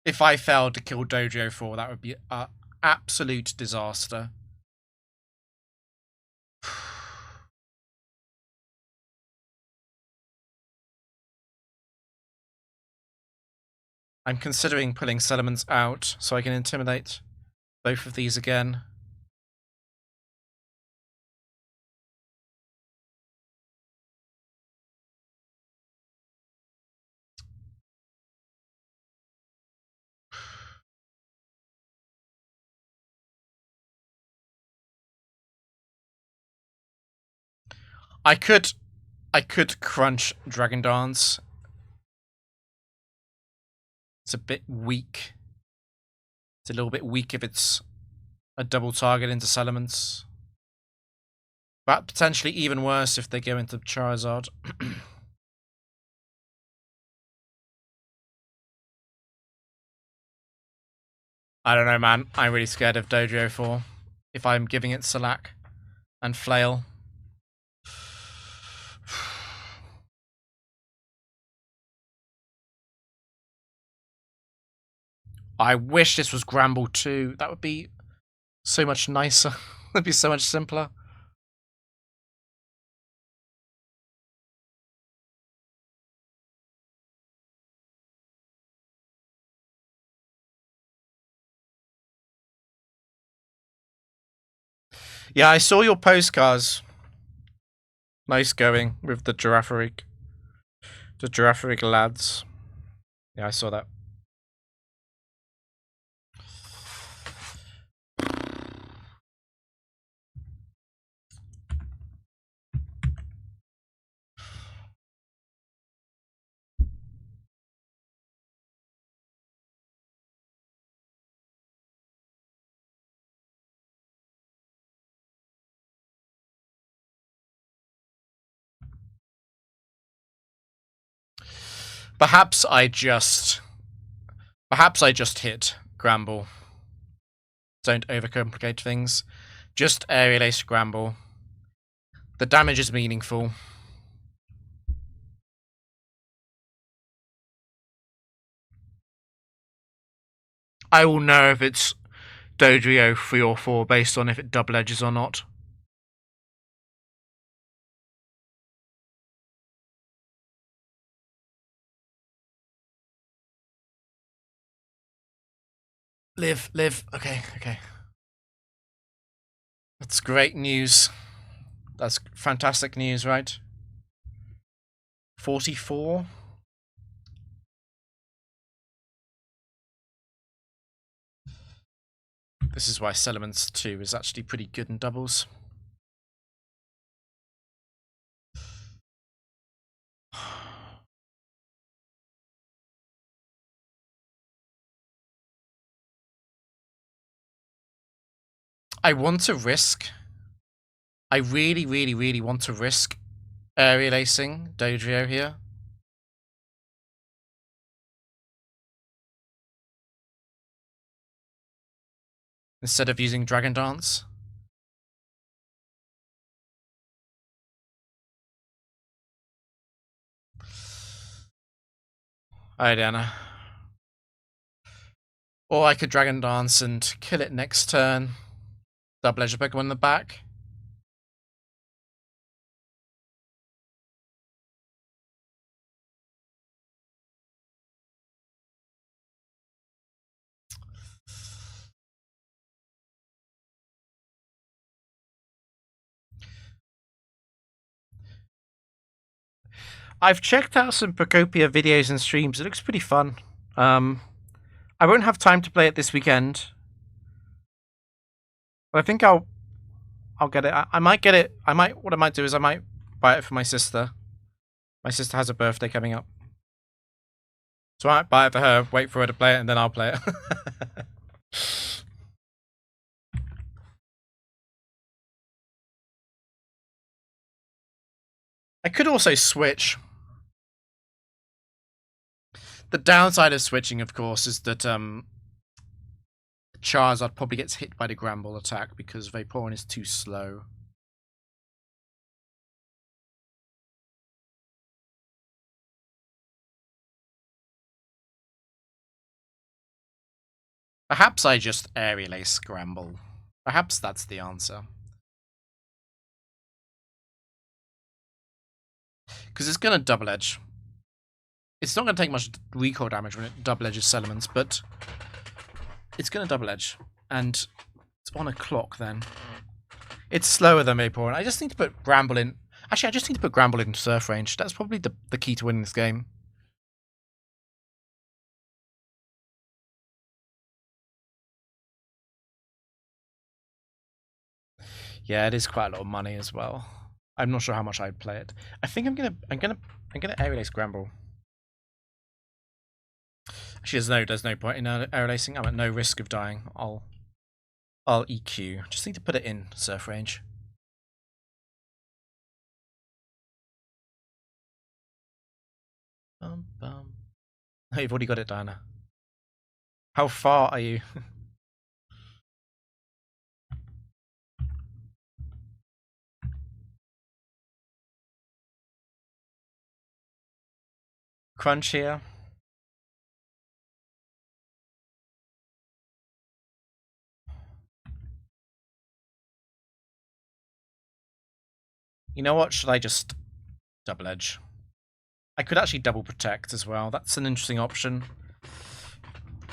If I failed to kill Dojo 4, that would be an absolute disaster. I'm considering pulling Salamence out so I can intimidate both of these again. I could crunch Dragon Dance. It's a bit weak. It's a little bit weak if it's a double target into Salamence. But potentially even worse if they go into Charizard. I don't know, man. I'm really scared of Dojo 4. If I'm giving it Salac and Flail. I wish this was Gramble 2. That would be so much nicer. That'd be so much simpler. Yeah, I saw your postcards. Nice going with the Giraffaric. The Giraffaric lads. Yeah, I saw that. Perhaps I just hit Gramble. Don't overcomplicate things. Just Aerial Ace Gramble. The damage is meaningful. I will know if it's Dodrio 3 or 4 based on if it double edges or not. Live. Okay. That's great news. That's fantastic news, right? 44. This is why Settlements 2 is actually pretty good in doubles. I want to risk. I really want to risk aerial acing Dodrio here. Instead of using Dragon Dance. Alright, Anna. Or I could Dragon Dance and kill it next turn. Double edge Pokemon in the back. I've checked out some Procopia videos and streams. It looks pretty fun. I won't have time to play it this weekend, but I think I'll get it. I might get it. What I might do is I might buy it for my sister. My sister has a birthday coming up, so I might buy it for her. Wait for her to play it, and then I'll play it. I could also switch. The downside of switching, of course, is that Charizard probably gets hit by the Gramble attack because Vaporeon is too slow. Perhaps I just Aerial Ace Gramble. Perhaps that's the answer. Because it's going to double edge. It's not going to take much recoil damage when it double edges Settlements, but it's going to double edge. And it's on a clock then. It's slower than Vaporeon. I just need to put Gramble in. Actually, I just need to put Gramble in Surf Range. That's probably the key to winning this game. Yeah, it is quite a lot of money as well. I'm not sure how much I'd play it. I think I'm gonna Aerial Ace Gramble. Actually, there's no point in Aerial Acing. I'm at no risk of dying. I'll EQ. Just need to put it in Surf Range. Oh, you've already got it, Diana. How far are you? Crunch here. You know what? Should I just double edge? I could actually double protect as well. That's an interesting option.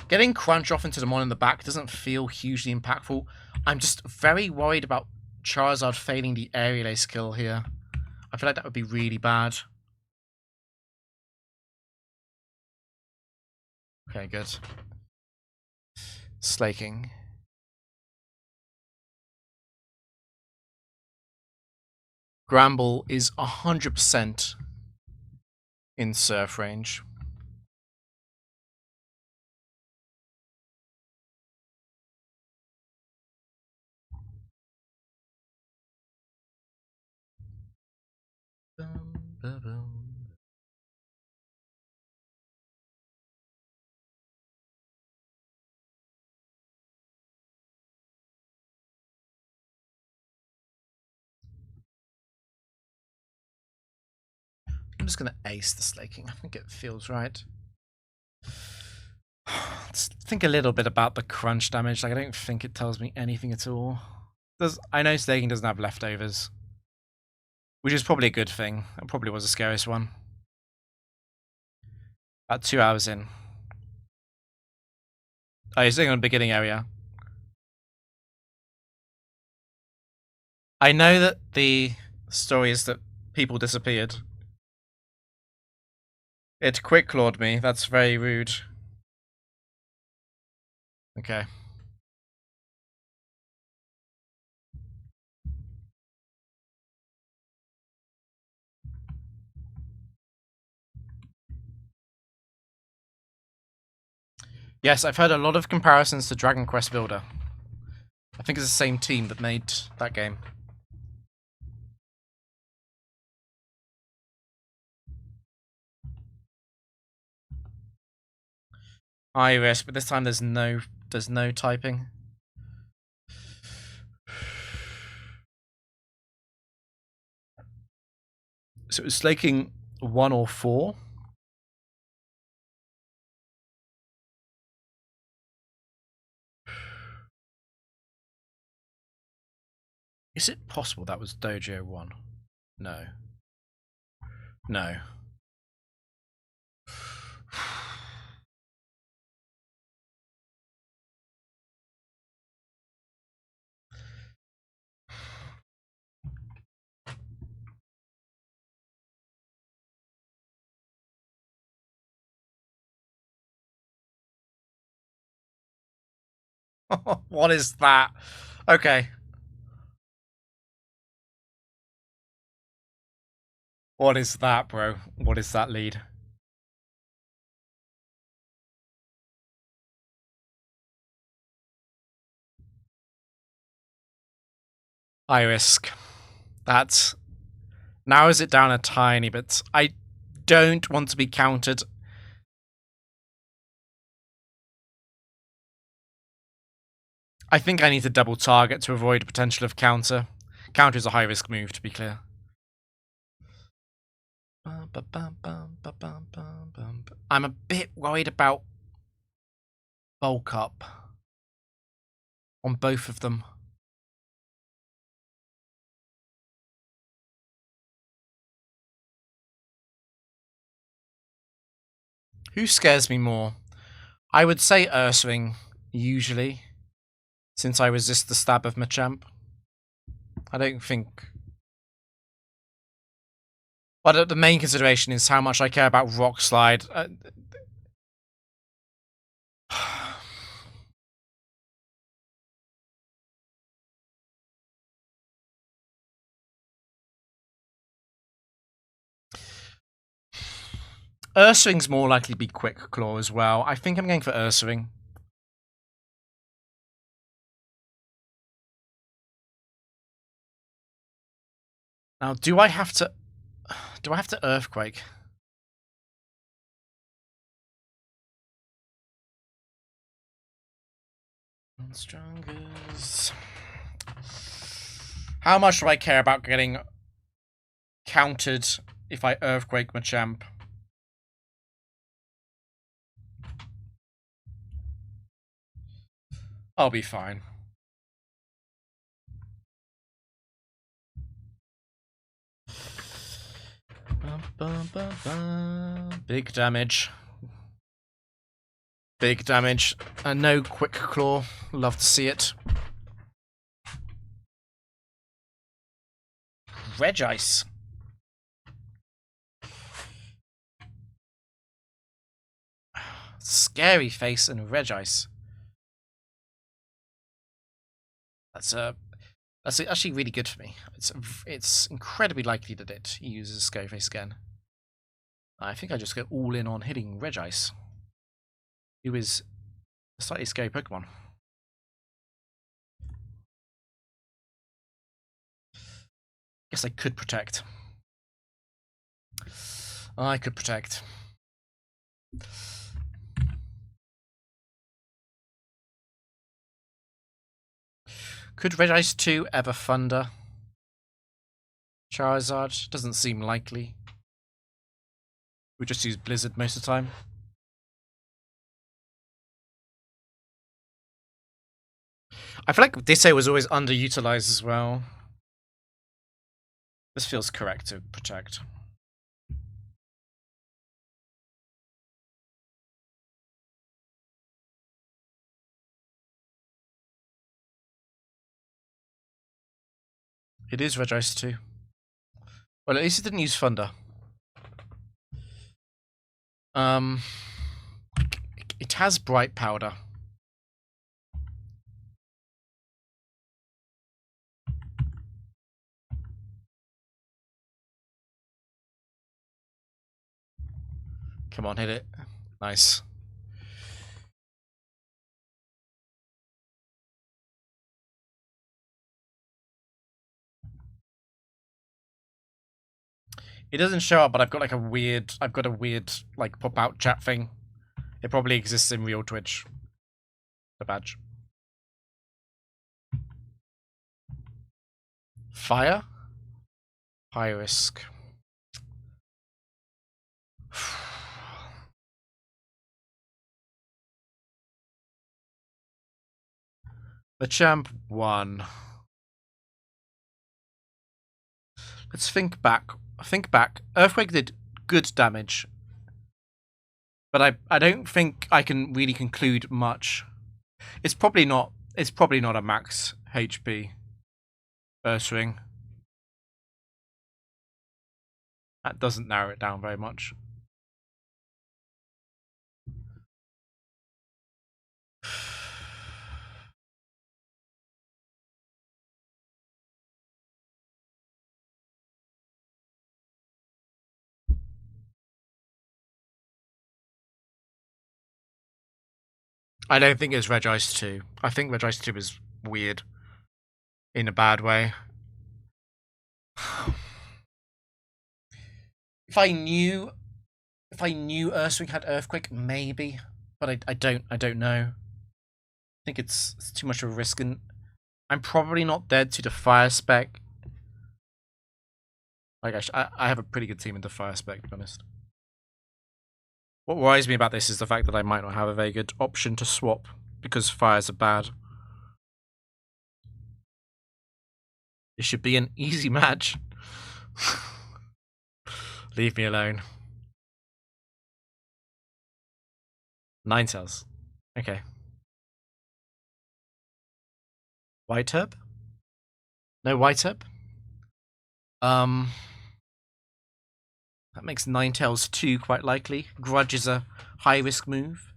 Getting Crunch off into the Mon in the back doesn't feel hugely impactful. I'm just very worried about Charizard failing the Aerial Ace skill here. I feel like that would be really bad. Okay, good. Slaking. Gramble is 100% in Surf Range. I'm just going to ace the Slaking. I think it feels right. Let's think a little bit about the crunch damage. Like, I don't think it tells me anything at all. I know Staking doesn't have leftovers, which is probably a good thing. It probably was the scariest one. About 2 hours in. Oh, you're sitting on the beginning area. I know that the story is that people disappeared. It quick clawed me. That's very rude. Okay. Yes, I've heard a lot of comparisons to Dragon Quest Builder. I think it's the same team that made that game. High risk, but this time there's no typing. So it's slaking 1 or 4. Is it possible that was Dojo 1? No. No. What is that? Okay. What is that, bro? What is that lead? High risk. That narrows it down a tiny bit. I don't want to be countered. I think I need to double target to avoid potential of counter. Counter is a high risk move, to be clear. I'm a bit worried about bulk up on both of them. Who scares me more? I would say Urswing, usually, since I resist the stab of Machamp. I don't think... But the main consideration is how much I care about Rock Slide. Urswing's more likely to be Quick Claw as well. I think I'm going for Urswing. Now, do I have to Earthquake? Strongest. How much do I care about getting countered if I Earthquake Machamp? I'll be fine. Big damage. Big damage. And no Quick Claw. Love to see it. Regice. Scary Face and Regice. That's actually really good for me. It's incredibly likely that it uses Scary Face again. I think I just go all in on hitting Regice, who is a slightly scary Pokemon. Guess I could protect. I could protect. Could Regice 2 ever Thunder Charizard? Doesn't seem likely. We just use Blizzard most of the time. I feel like Ditto was always underutilized as well. This feels correct to protect. It is Red Ice too. Well, at least it didn't use Thunder. It has Bright Powder. Come on, hit it. Nice. It doesn't show up, but I've got a weird like pop out chat thing. It probably exists in real Twitch. The badge. Fire? High risk. The champ won. Let's think back. Earthquake did good damage. But I don't think I can really conclude much. It's probably not a max HP Earth Ring. That doesn't narrow it down very much. I don't think it's Reg Ice 2. I think Reg Ice 2 is weird. In a bad way. If I knew Earthring had Earthquake, maybe. But I don't know. I think it's too much of a risk, and I'm probably not dead to the Fire Spec. Like I have a pretty good team in the Fire Spec, to be honest. What worries me about this is the fact that I might not have a very good option to swap because fires are bad. It should be an easy match. Leave me alone. Ninetales. Okay. White herb? No white herb? That makes Ninetales 2 quite likely. Grudge is a high risk move.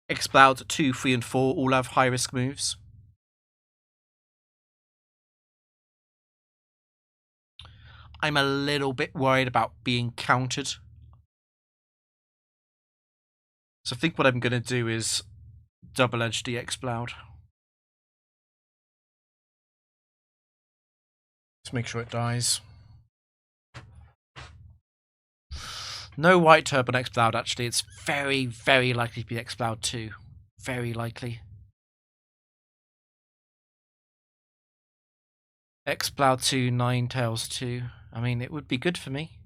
Exploud 2, 3, and 4 all have high risk moves. I'm a little bit worried about being countered. So I think what I'm going to do is double-edge the Exploud. Let's make sure it dies. No white herb on Exploud, actually. It's very, very likely to be Exploud 2. Very likely. Exploud 2, Ninetales 2. I mean, it would be good for me.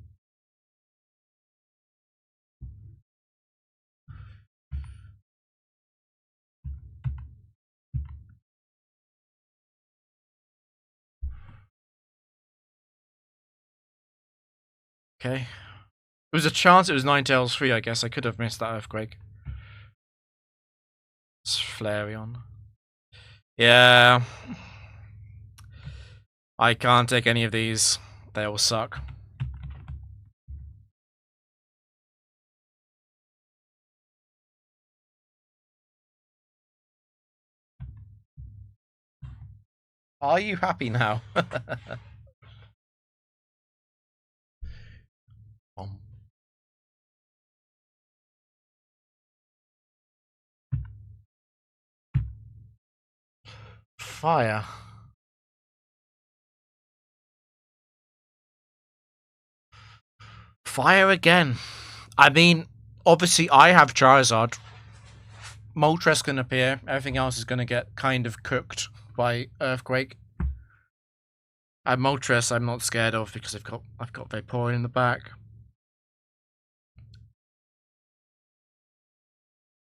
Okay. There was a chance it was Ninetales 3, I guess. I could have missed that Earthquake. It's Flareon. Yeah. I can't take any of these. They all suck. Are you happy now? Fire. Fire again. I mean, obviously I have Charizard. Moltres can appear. Everything else is going to get kind of cooked by Earthquake. And Moltres I'm not scared of because I've got Vaporeon in the back.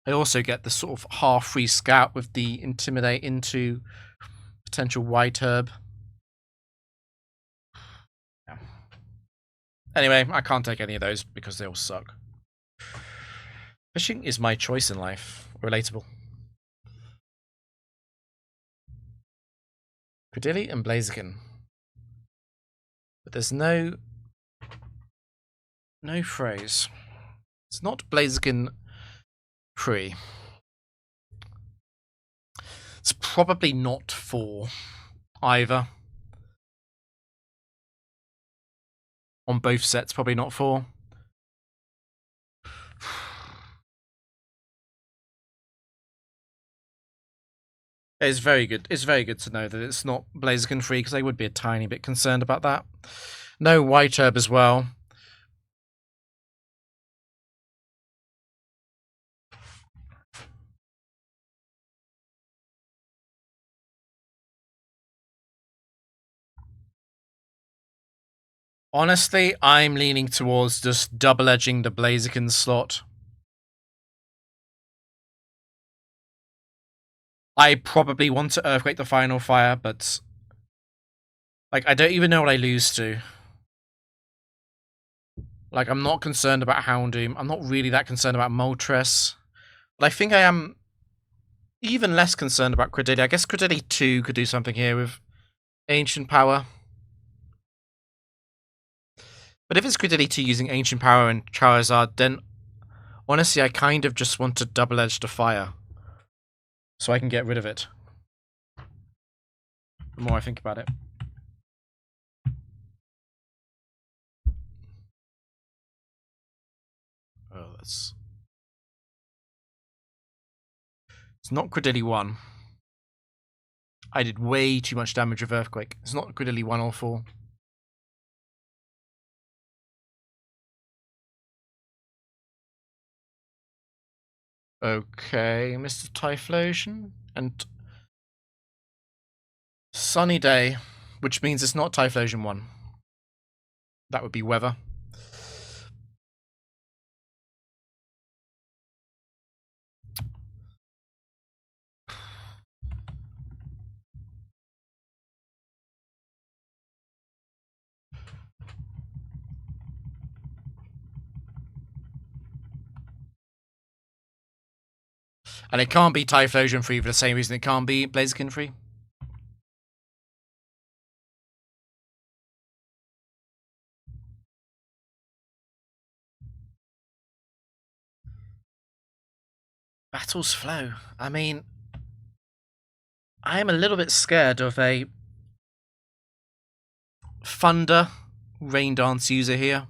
I also get the sort of half-free scout with the Intimidate into potential White Herb. Yeah. Anyway, I can't take any of those because they all suck. Fishing is my choice in life. Relatable. Credilli and Blaziken. But there's no phrase. It's not Blaziken free. It's probably not 4 either. On both sets, probably not 4. It's very good. It's very good to know that it's not Blaziken free, because I would be a tiny bit concerned about that. No White Herb as well. Honestly, I'm leaning towards just double-edging the Blaziken slot. I probably want to Earthquake the Final Fire, but like, I don't even know what I lose to. Like, I'm not concerned about Houndoom. I'm not really that concerned about Moltres. But I think I am even less concerned about Credilli. I guess Credilli 2 could do something here with Ancient Power. But if it's Credilli 2 using Ancient Power and Charizard, then honestly, I kind of just want to double-edge the fire, so I can get rid of it. The more I think about it. Oh, that's... It's not Credilli 1. I did way too much damage with Earthquake. It's not Credilli 1 or 4. Okay, Mr. Typhlosion and Sunny Day, which means it's not Typhlosion 1. That would be weather. And it can't be Typhlosion free for the same reason it can't be Blaziken free. Battles Flow. I mean, I am a little bit scared of a Thunder Rain Dance user here.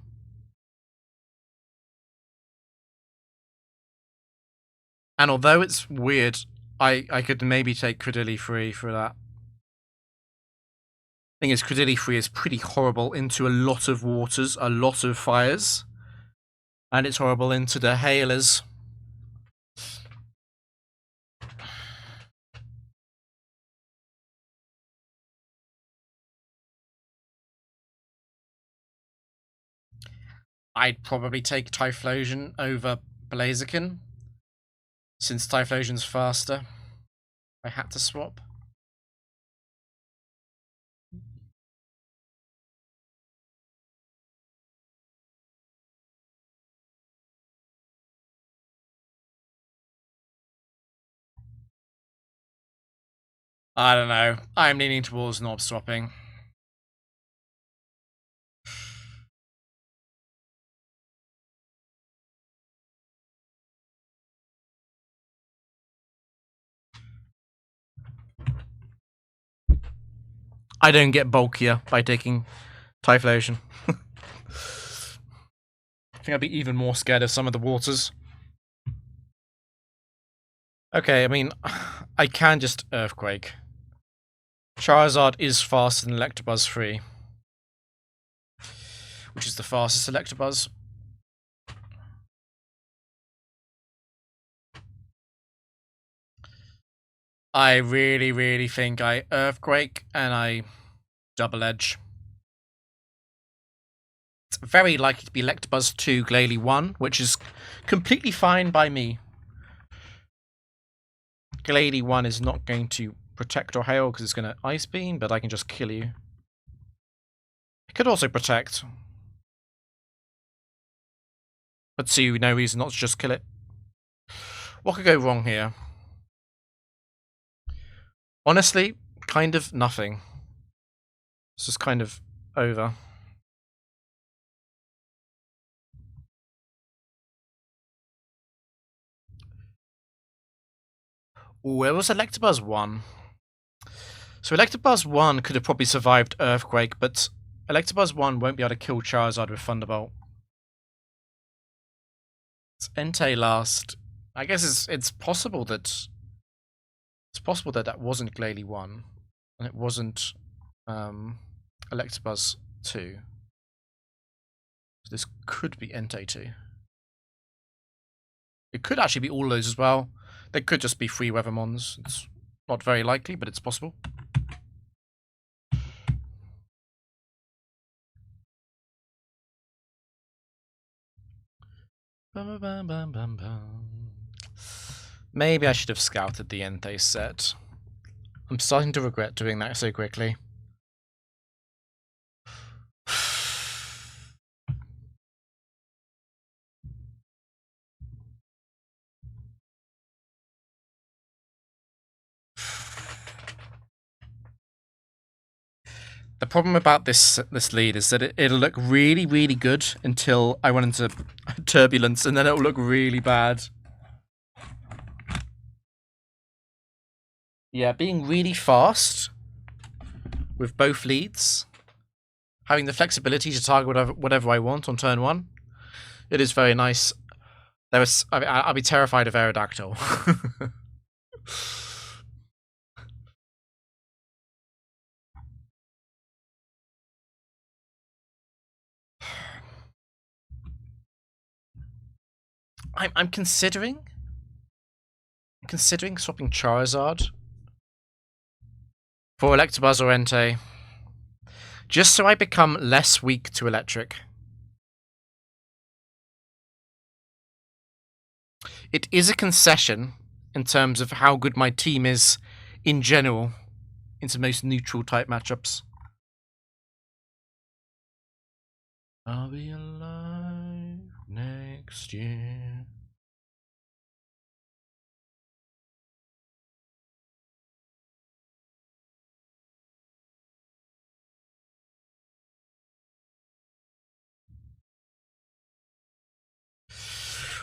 And although it's weird, I could maybe take Credilli free for that. Thing is, Credilli free is pretty horrible into a lot of waters, a lot of fires. And it's horrible into the hailers. I'd probably take Typhlosion over Blaziken, since Typhlosion's faster. I had to swap. I don't know. I'm leaning towards knob swapping. I don't get bulkier by taking Typhlosion. I think I'd be even more scared of some of the waters. Okay, I mean, I can just Earthquake. Charizard is faster than Electabuzz 3, which is the fastest Electabuzz. I really, really think I Earthquake and I Double Edge. It's very likely to be Electabuzz 2, Glalie 1, which is completely fine by me. Glady 1 is not going to protect or hail because it's going to Ice Beam, but I can just kill you. It could also protect. But see, no reason not to just kill it. What could go wrong here? Honestly, kind of nothing. It's just kind of over. Where was Electabuzz 1? So Electabuzz 1 could have probably survived Earthquake, but Electabuzz 1 won't be able to kill Charizard with Thunderbolt. It's Entei last. I guess it's possible that that wasn't Glalie 1 and it wasn't Electabuzz 2. So this could be Entei 2. It could actually be all those as well. They could just be free Weathermons. It's not very likely, but it's possible. Maybe I should have scouted the Entei set. I'm starting to regret doing that so quickly. The problem about this lead is that it'll look really, really good until I run into turbulence, and then it'll look really bad. Yeah, being really fast with both leads, having the flexibility to target whatever I want on turn 1, it is very nice. I'll be terrified of Aerodactyl. I'm considering swapping Charizard for Electabuzz or Entei, just so I become less weak to Electric. It is a concession in terms of how good my team is in general into most neutral type matchups. I'll be alive next year.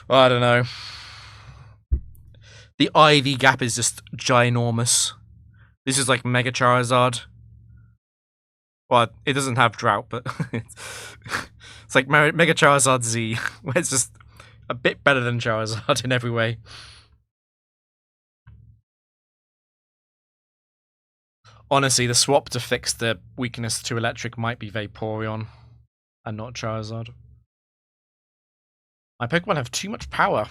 Well, I don't know. The IV gap is just ginormous. This is like Mega Charizard. Well, it doesn't have Drought, but it's like Mega Charizard Z, where it's just a bit better than Charizard in every way. Honestly, the swap to fix the weakness to Electric might be Vaporeon and not Charizard. My Pokemon have too much power.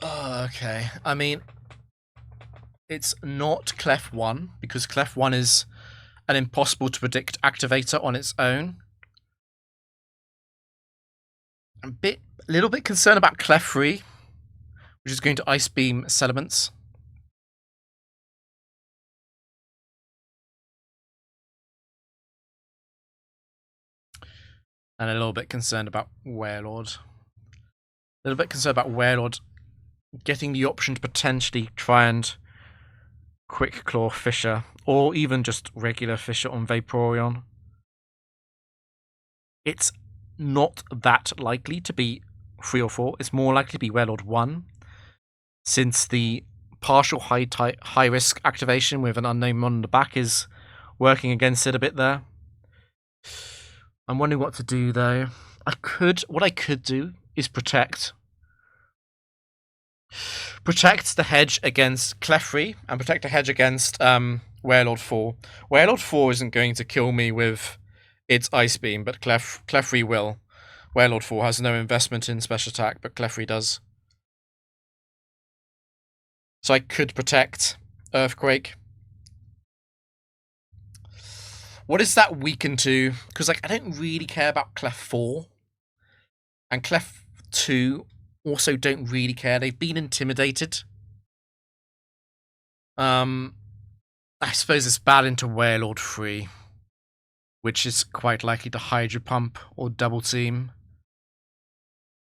Okay, I mean, it's not Clef 1, because Clef 1 is an impossible to predict activator on its own. I'm a little bit concerned about Clef 3, which is going to Ice Beam Sediments. And a little bit concerned about Warlord. A little bit concerned about Warlord getting the option to potentially try and Quick Claw Fisher, or even just regular Fisher on Vaporeon. It's not that likely to be 3 or 4. It's more likely to be Warlord 1, since the partial high risk activation with an unknown on the back is working against it a bit there. I'm wondering what to do though. What I could do is protect the hedge against Clefairy and protect the hedge against Warlord 4. Warlord 4 isn't going to kill me with its Ice Beam, but Clefairy will. Warlord 4 has no investment in special attack, but Clefairy does. So I could protect Earthquake. What is that weaken to? Because like I don't really care about Clef 4 and Clef 2 also don't really care. They've been intimidated. I suppose it's bad into Warlord 3, which is quite likely to Hydra Pump or Double Team.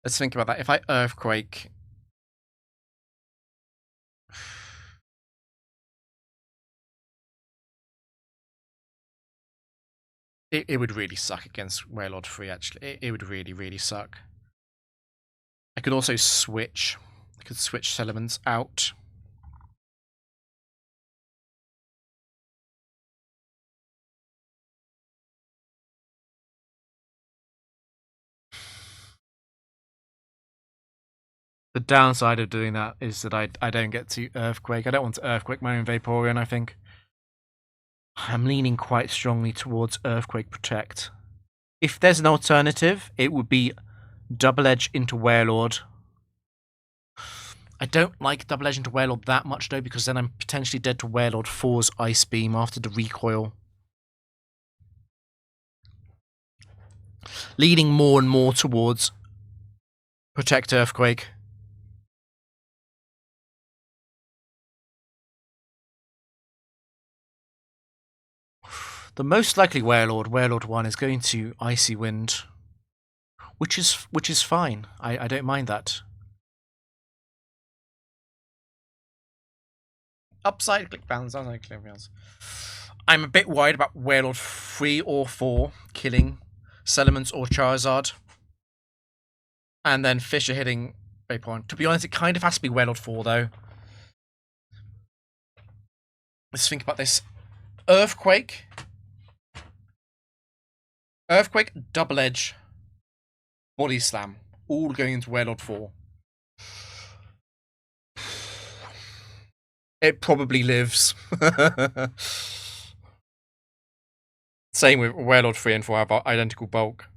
Let's think about that. If I Earthquake... It would really suck against Warlord 3, actually. It would really, really suck. I could also switch. I could switch elements out. The downside of doing that is that I don't get to Earthquake. I don't want to Earthquake my own Vaporeon, I think. I'm leaning quite strongly towards Earthquake Protect. If there's an alternative, it would be Double Edge into Warlord. I don't like Double Edge into Warlord that much though, because then I'm potentially dead to Warlord 4's Ice Beam after the recoil. Leaning more and more towards Protect Earthquake. The most likely Warlord 1, is going to Icy Wind, which is fine. I don't mind that. Upside click balance, downside click balance. I'm a bit worried about Warlord 3 or 4 killing Salamence or Charizard, and then Fisher hitting Vaporeon. To be honest, it kind of has to be Warlord 4 though. Let's think about this. Earthquake, Double Edge, Body Slam, all going into Warlord 4. It probably lives. Same with Warlord 3 and 4 have identical bulk.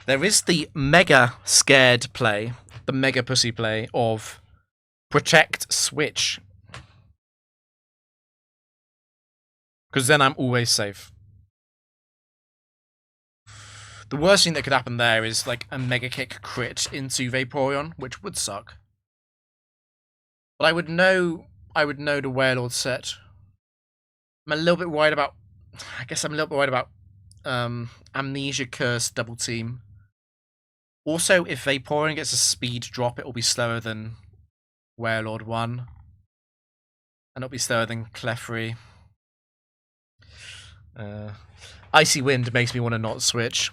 There is the mega scared play, the mega pussy play of Protect Switch. Because then I'm always safe. The worst thing that could happen there is like a Mega Kick crit into Vaporeon, which would suck. But I would know the Warlord set. I'm a little bit worried about... I guess I'm a little bit worried about Amnesia Curse Double Team. Also, if Vaporeon gets a speed drop, it will be slower than Warlord 1. And it'll be slower than Clefairy. Icy Wind makes me want to not switch.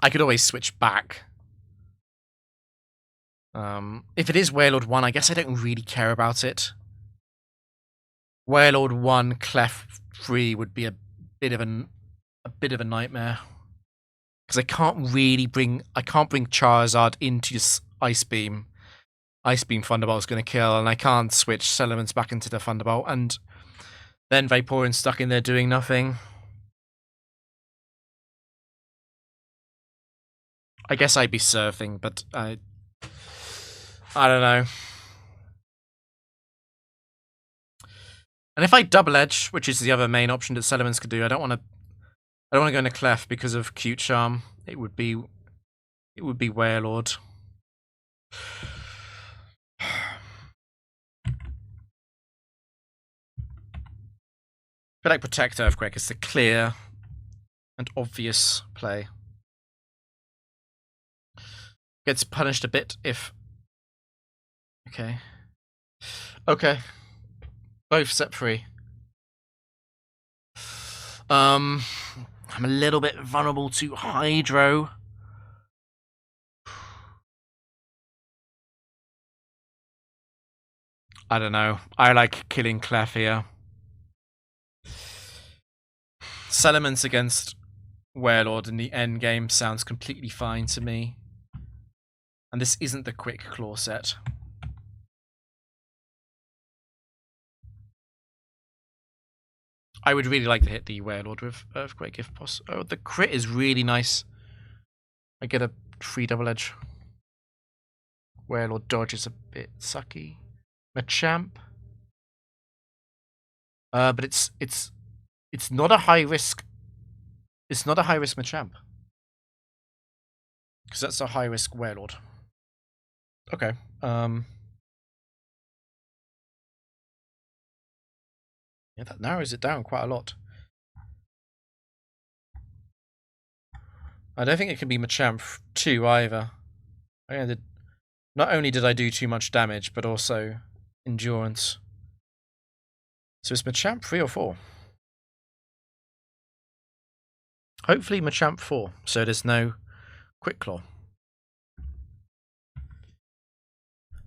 I could always switch back. If it is Warlord 1, I guess I don't really care about it. Warlord 1, Clef3 would be a bit of a nightmare. Because I can't bring Charizard into Ice Beam. Ice Beam Thunderbolt's going to kill, and I can't switch Salamence back into the Thunderbolt, and then Vaporeon's stuck in there doing nothing. I guess I'd be surfing, but I don't know. And if I Double Edge, which is the other main option that Salamence could do, I don't want to go into Clef because of Cute Charm. It would be Warlord. I feel like Protect Earthquake is the clear and obvious play. Gets punished a bit if... Okay. Both set free. I'm a little bit vulnerable to Hydro. I don't know. I like killing Clef here. Salamence against Warlord in the end game sounds completely fine to me. And this isn't the quick claw set. I would really like to hit the Warlord with Earthquake if possible. Oh, the crit is really nice. I get a free double edge. Warlord dodge is a bit sucky. Machamp. But it's not a high risk. It's not a high risk Machamp. Because that's a high risk Warlord. Okay. Yeah, that narrows it down quite a lot. I don't think it can be Machamp 2 either. Not only did I do too much damage, but also endurance. So it's Machamp 3 or 4? Hopefully Machamp 4, so there's no Quick Claw.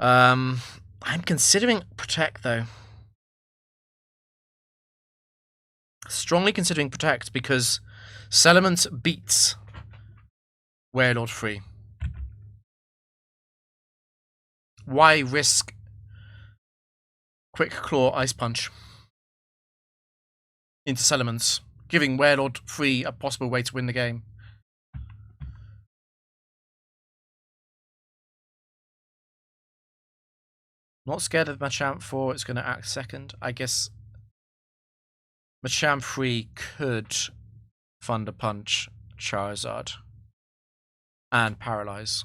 I'm considering Protect, though. Strongly considering Protect, because Salamence beats Warlord 3. Why risk Quick Claw Ice Punch into Salamence, giving Warlord 3 a possible way to win the game? Not scared of Machamp 4, it's going to act second. I guess Machamp 3 could Thunder Punch Charizard and Paralyze.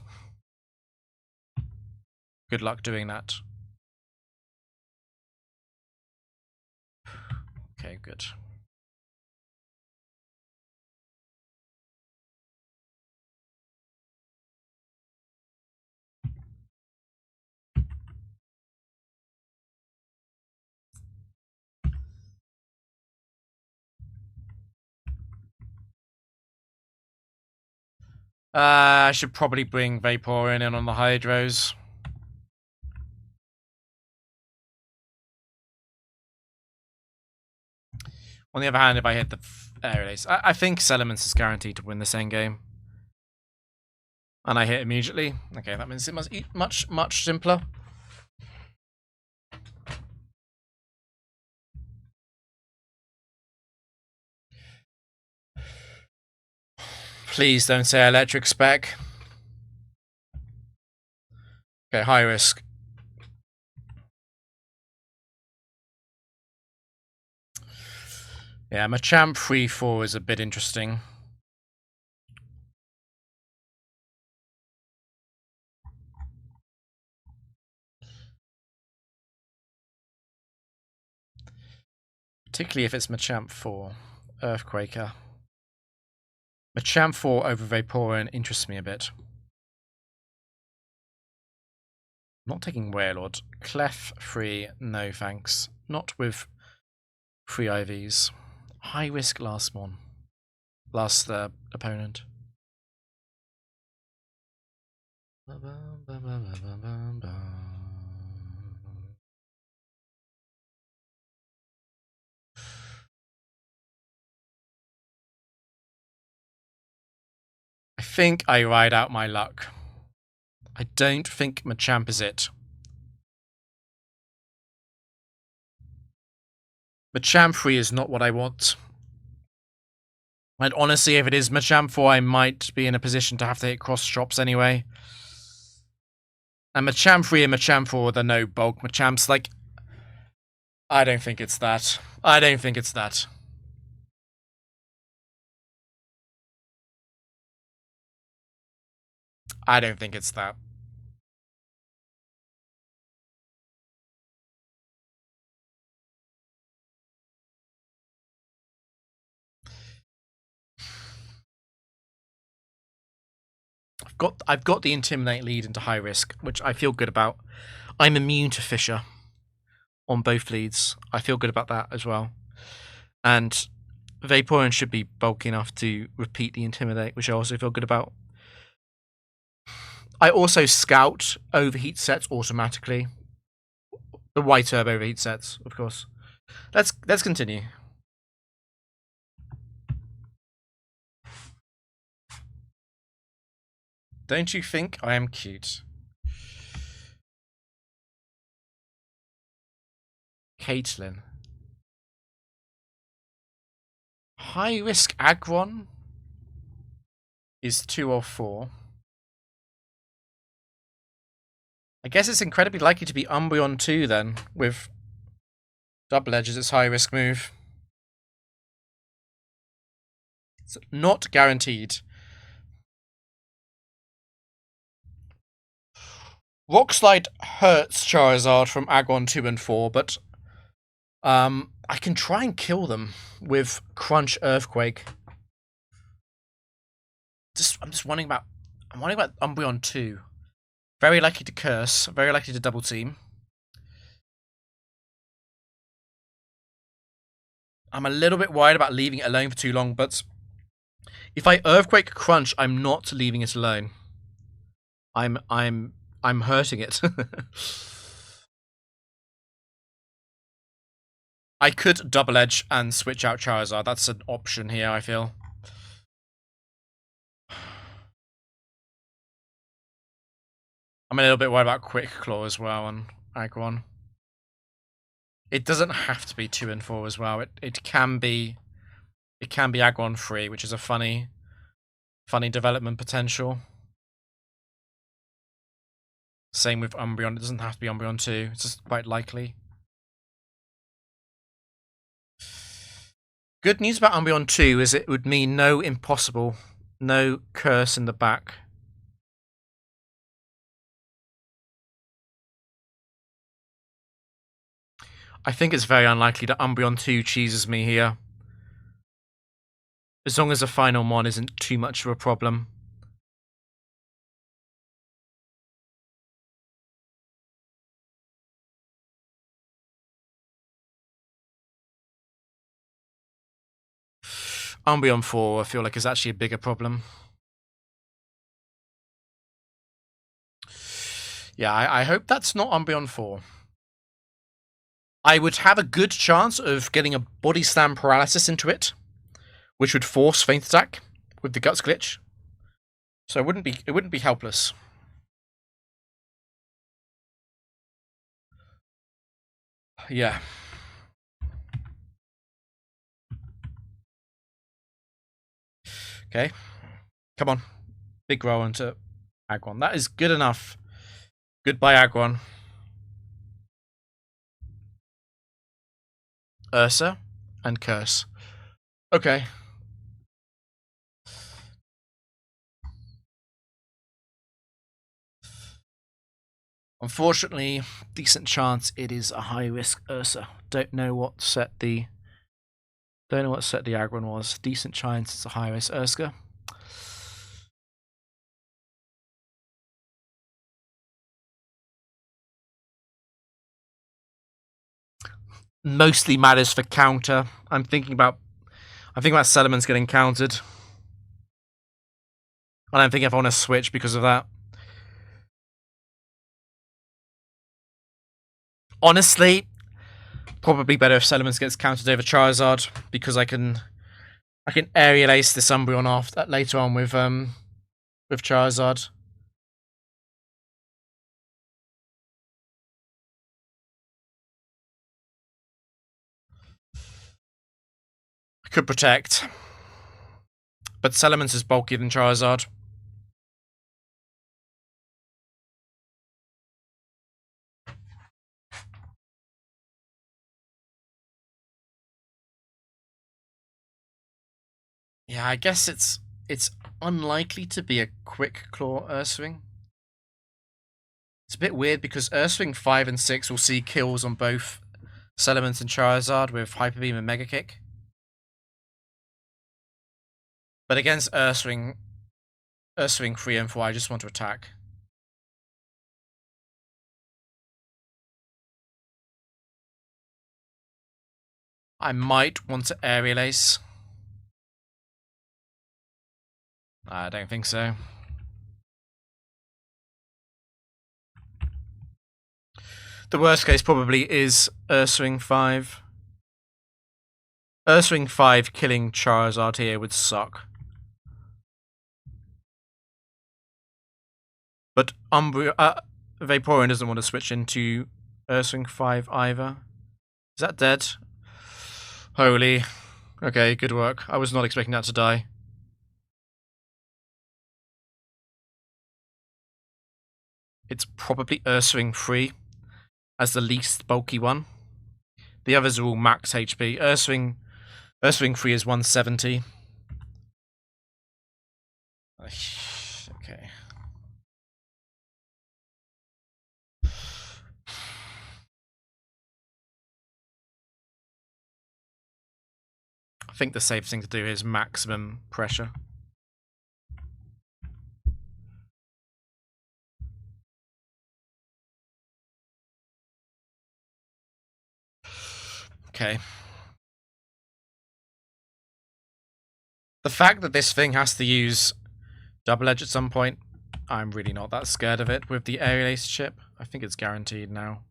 Good luck doing that. Okay, good. I should probably bring Vaporeon in on the Hydros. On the other hand, if I hit the... There it is. I think Salamence is guaranteed to win this endgame. And I hit immediately. Okay, that means it must eat much simpler. Please don't say electric spec. Okay, high risk. Yeah, Machamp 3-4 is a bit interesting. Particularly if it's Machamp 4. Earthquaker. Machamp 4 over Vaporeon interests me a bit. Not taking Warlord. Clef 3, no thanks. Not with 3 IVs. High risk last one. Last opponent. I think I ride out my luck. I don't think Machamp is it. Machamp 3 is not what I want. And honestly, if it is Machamp 4, I might be in a position to have to hit cross chops anyway. And Machamp 3 and Machamp 4, they're no bulk Machamps. Like, I don't think it's that. I don't think it's that. I don't think it's that. I've got the Intimidate lead into high risk, which I feel good about. I'm immune to Fissure on both leads. I feel good about that as well. And Vaporeon should be bulky enough to repeat the Intimidate, which I also feel good about. I also Scout overheat sets automatically. The White Herb overheat sets, of course. Let's continue. Don't you think I am cute? Caitlyn. High risk Aggron is 2 or 4. I guess it's incredibly likely to be Umbreon 2 then, with Double Edge as its high risk move. It's not guaranteed. Rock Slide hurts Charizard from Aggron 2 and 4, but I can try and kill them with Crunch Earthquake. I'm just wondering about Umbreon 2. Very likely to curse, very likely to double team. I'm a little bit worried about leaving it alone for too long, but if I Earthquake Crunch, I'm not leaving it alone. I'm hurting it. I could Double Edge and switch out Charizard. That's an option here, I feel. I'm a little bit worried about Quick Claw as well on Aggron. It doesn't have to be 2 and 4 as well. It can be Aggron 3, which is a funny development potential. Same with Umbreon. It doesn't have to be Umbreon 2. It's just quite likely. Good news about Umbreon 2 is it would mean no impossible, no curse in the back. I think it's very unlikely that Umbreon 2 cheeses me here. As long as the final mon isn't too much of a problem. Umbreon 4, I feel like, is actually a bigger problem. Yeah, I hope that's not Umbreon 4. I would have a good chance of getting a Body Slam Paralysis into it, which would force Feint Attack with the Guts glitch. So it wouldn't be helpless. Yeah. Okay. Come on. Big roll into Aggron. That is good enough. Goodbye, Aggron. Ursa and Curse. Okay. Unfortunately, decent chance it is a high risk Ursa. Don't know what set the Aggron was. Decent chance it's a high risk Ursa. Mostly matters for counter. I'm thinking about Salamence getting countered. I don't think if I want to switch because of that. Honestly, probably better if Salamence gets countered over Charizard because I can Aerial Ace this Umbreon off that later on with Charizard. I could protect, but Salamence is bulkier than Charizard. Yeah, I guess it's unlikely to be a Quick Claw Urswing. It's a bit weird because Urswing 5 and 6 will see kills on both Salamence and Charizard with Hyper Beam and Mega Kick. But against Urswing 3 and 4, I just want to attack. I might want to Aerial Ace. I don't think so. The worst case probably is Urswing 5. Urswing 5 killing Charizard here would suck. But Vaporeon doesn't want to switch into Urswing 5 either. Is that dead? Holy. Okay, good work. I was not expecting that to die. it's probably Urswing 3 as the least bulky one. The others are all max HP. Urswing 3 is 170. Okay. I think the safe thing to do is maximum pressure. Okay. The fact that this thing has to use double edge at some point, I'm really not that scared of it with the aerial ace chip. I think it's guaranteed now.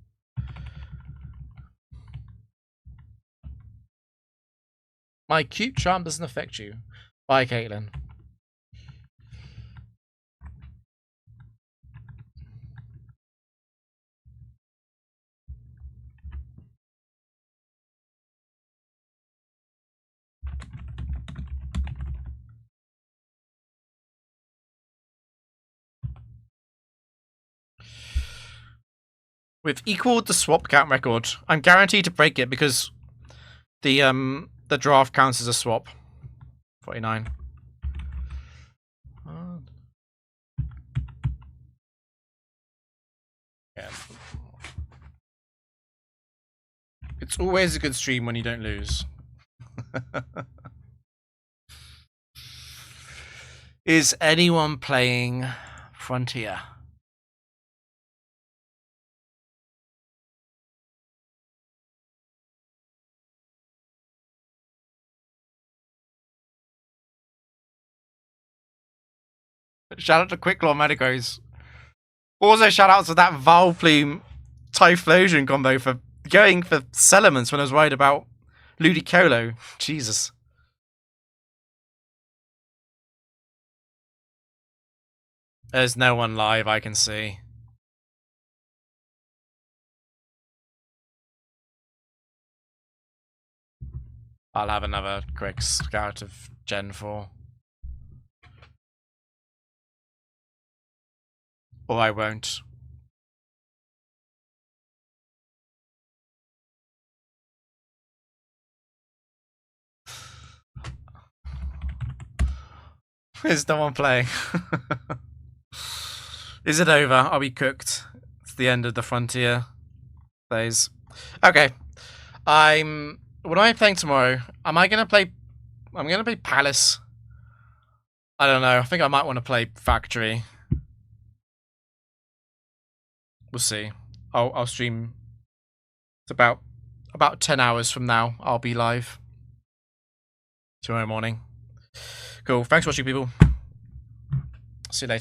My cute charm doesn't affect you. Bye, Caitlin. We've equaled the swap count record. I'm guaranteed to break it because the draft counts as a swap. 49. Yeah. It's always a good stream when you don't lose. Is anyone playing Frontier? Shout out to Quicklaw Medicos. Also, shout out to that Valplume Typhlosion combo for going for Celements when I was worried about Ludicolo. Jesus. There's no one live I can see. I'll have another quick scout of Gen 4. Or I won't. There's no one playing. Is it over? Are we cooked? It's the end of the Frontier phase. Okay. What am I playing tomorrow? I'm gonna play Palace. I don't know. I think I might want to play Factory. We'll see. I'll stream. It's about 10 hours from now. I'll be live tomorrow morning. Cool. Thanks for watching, people.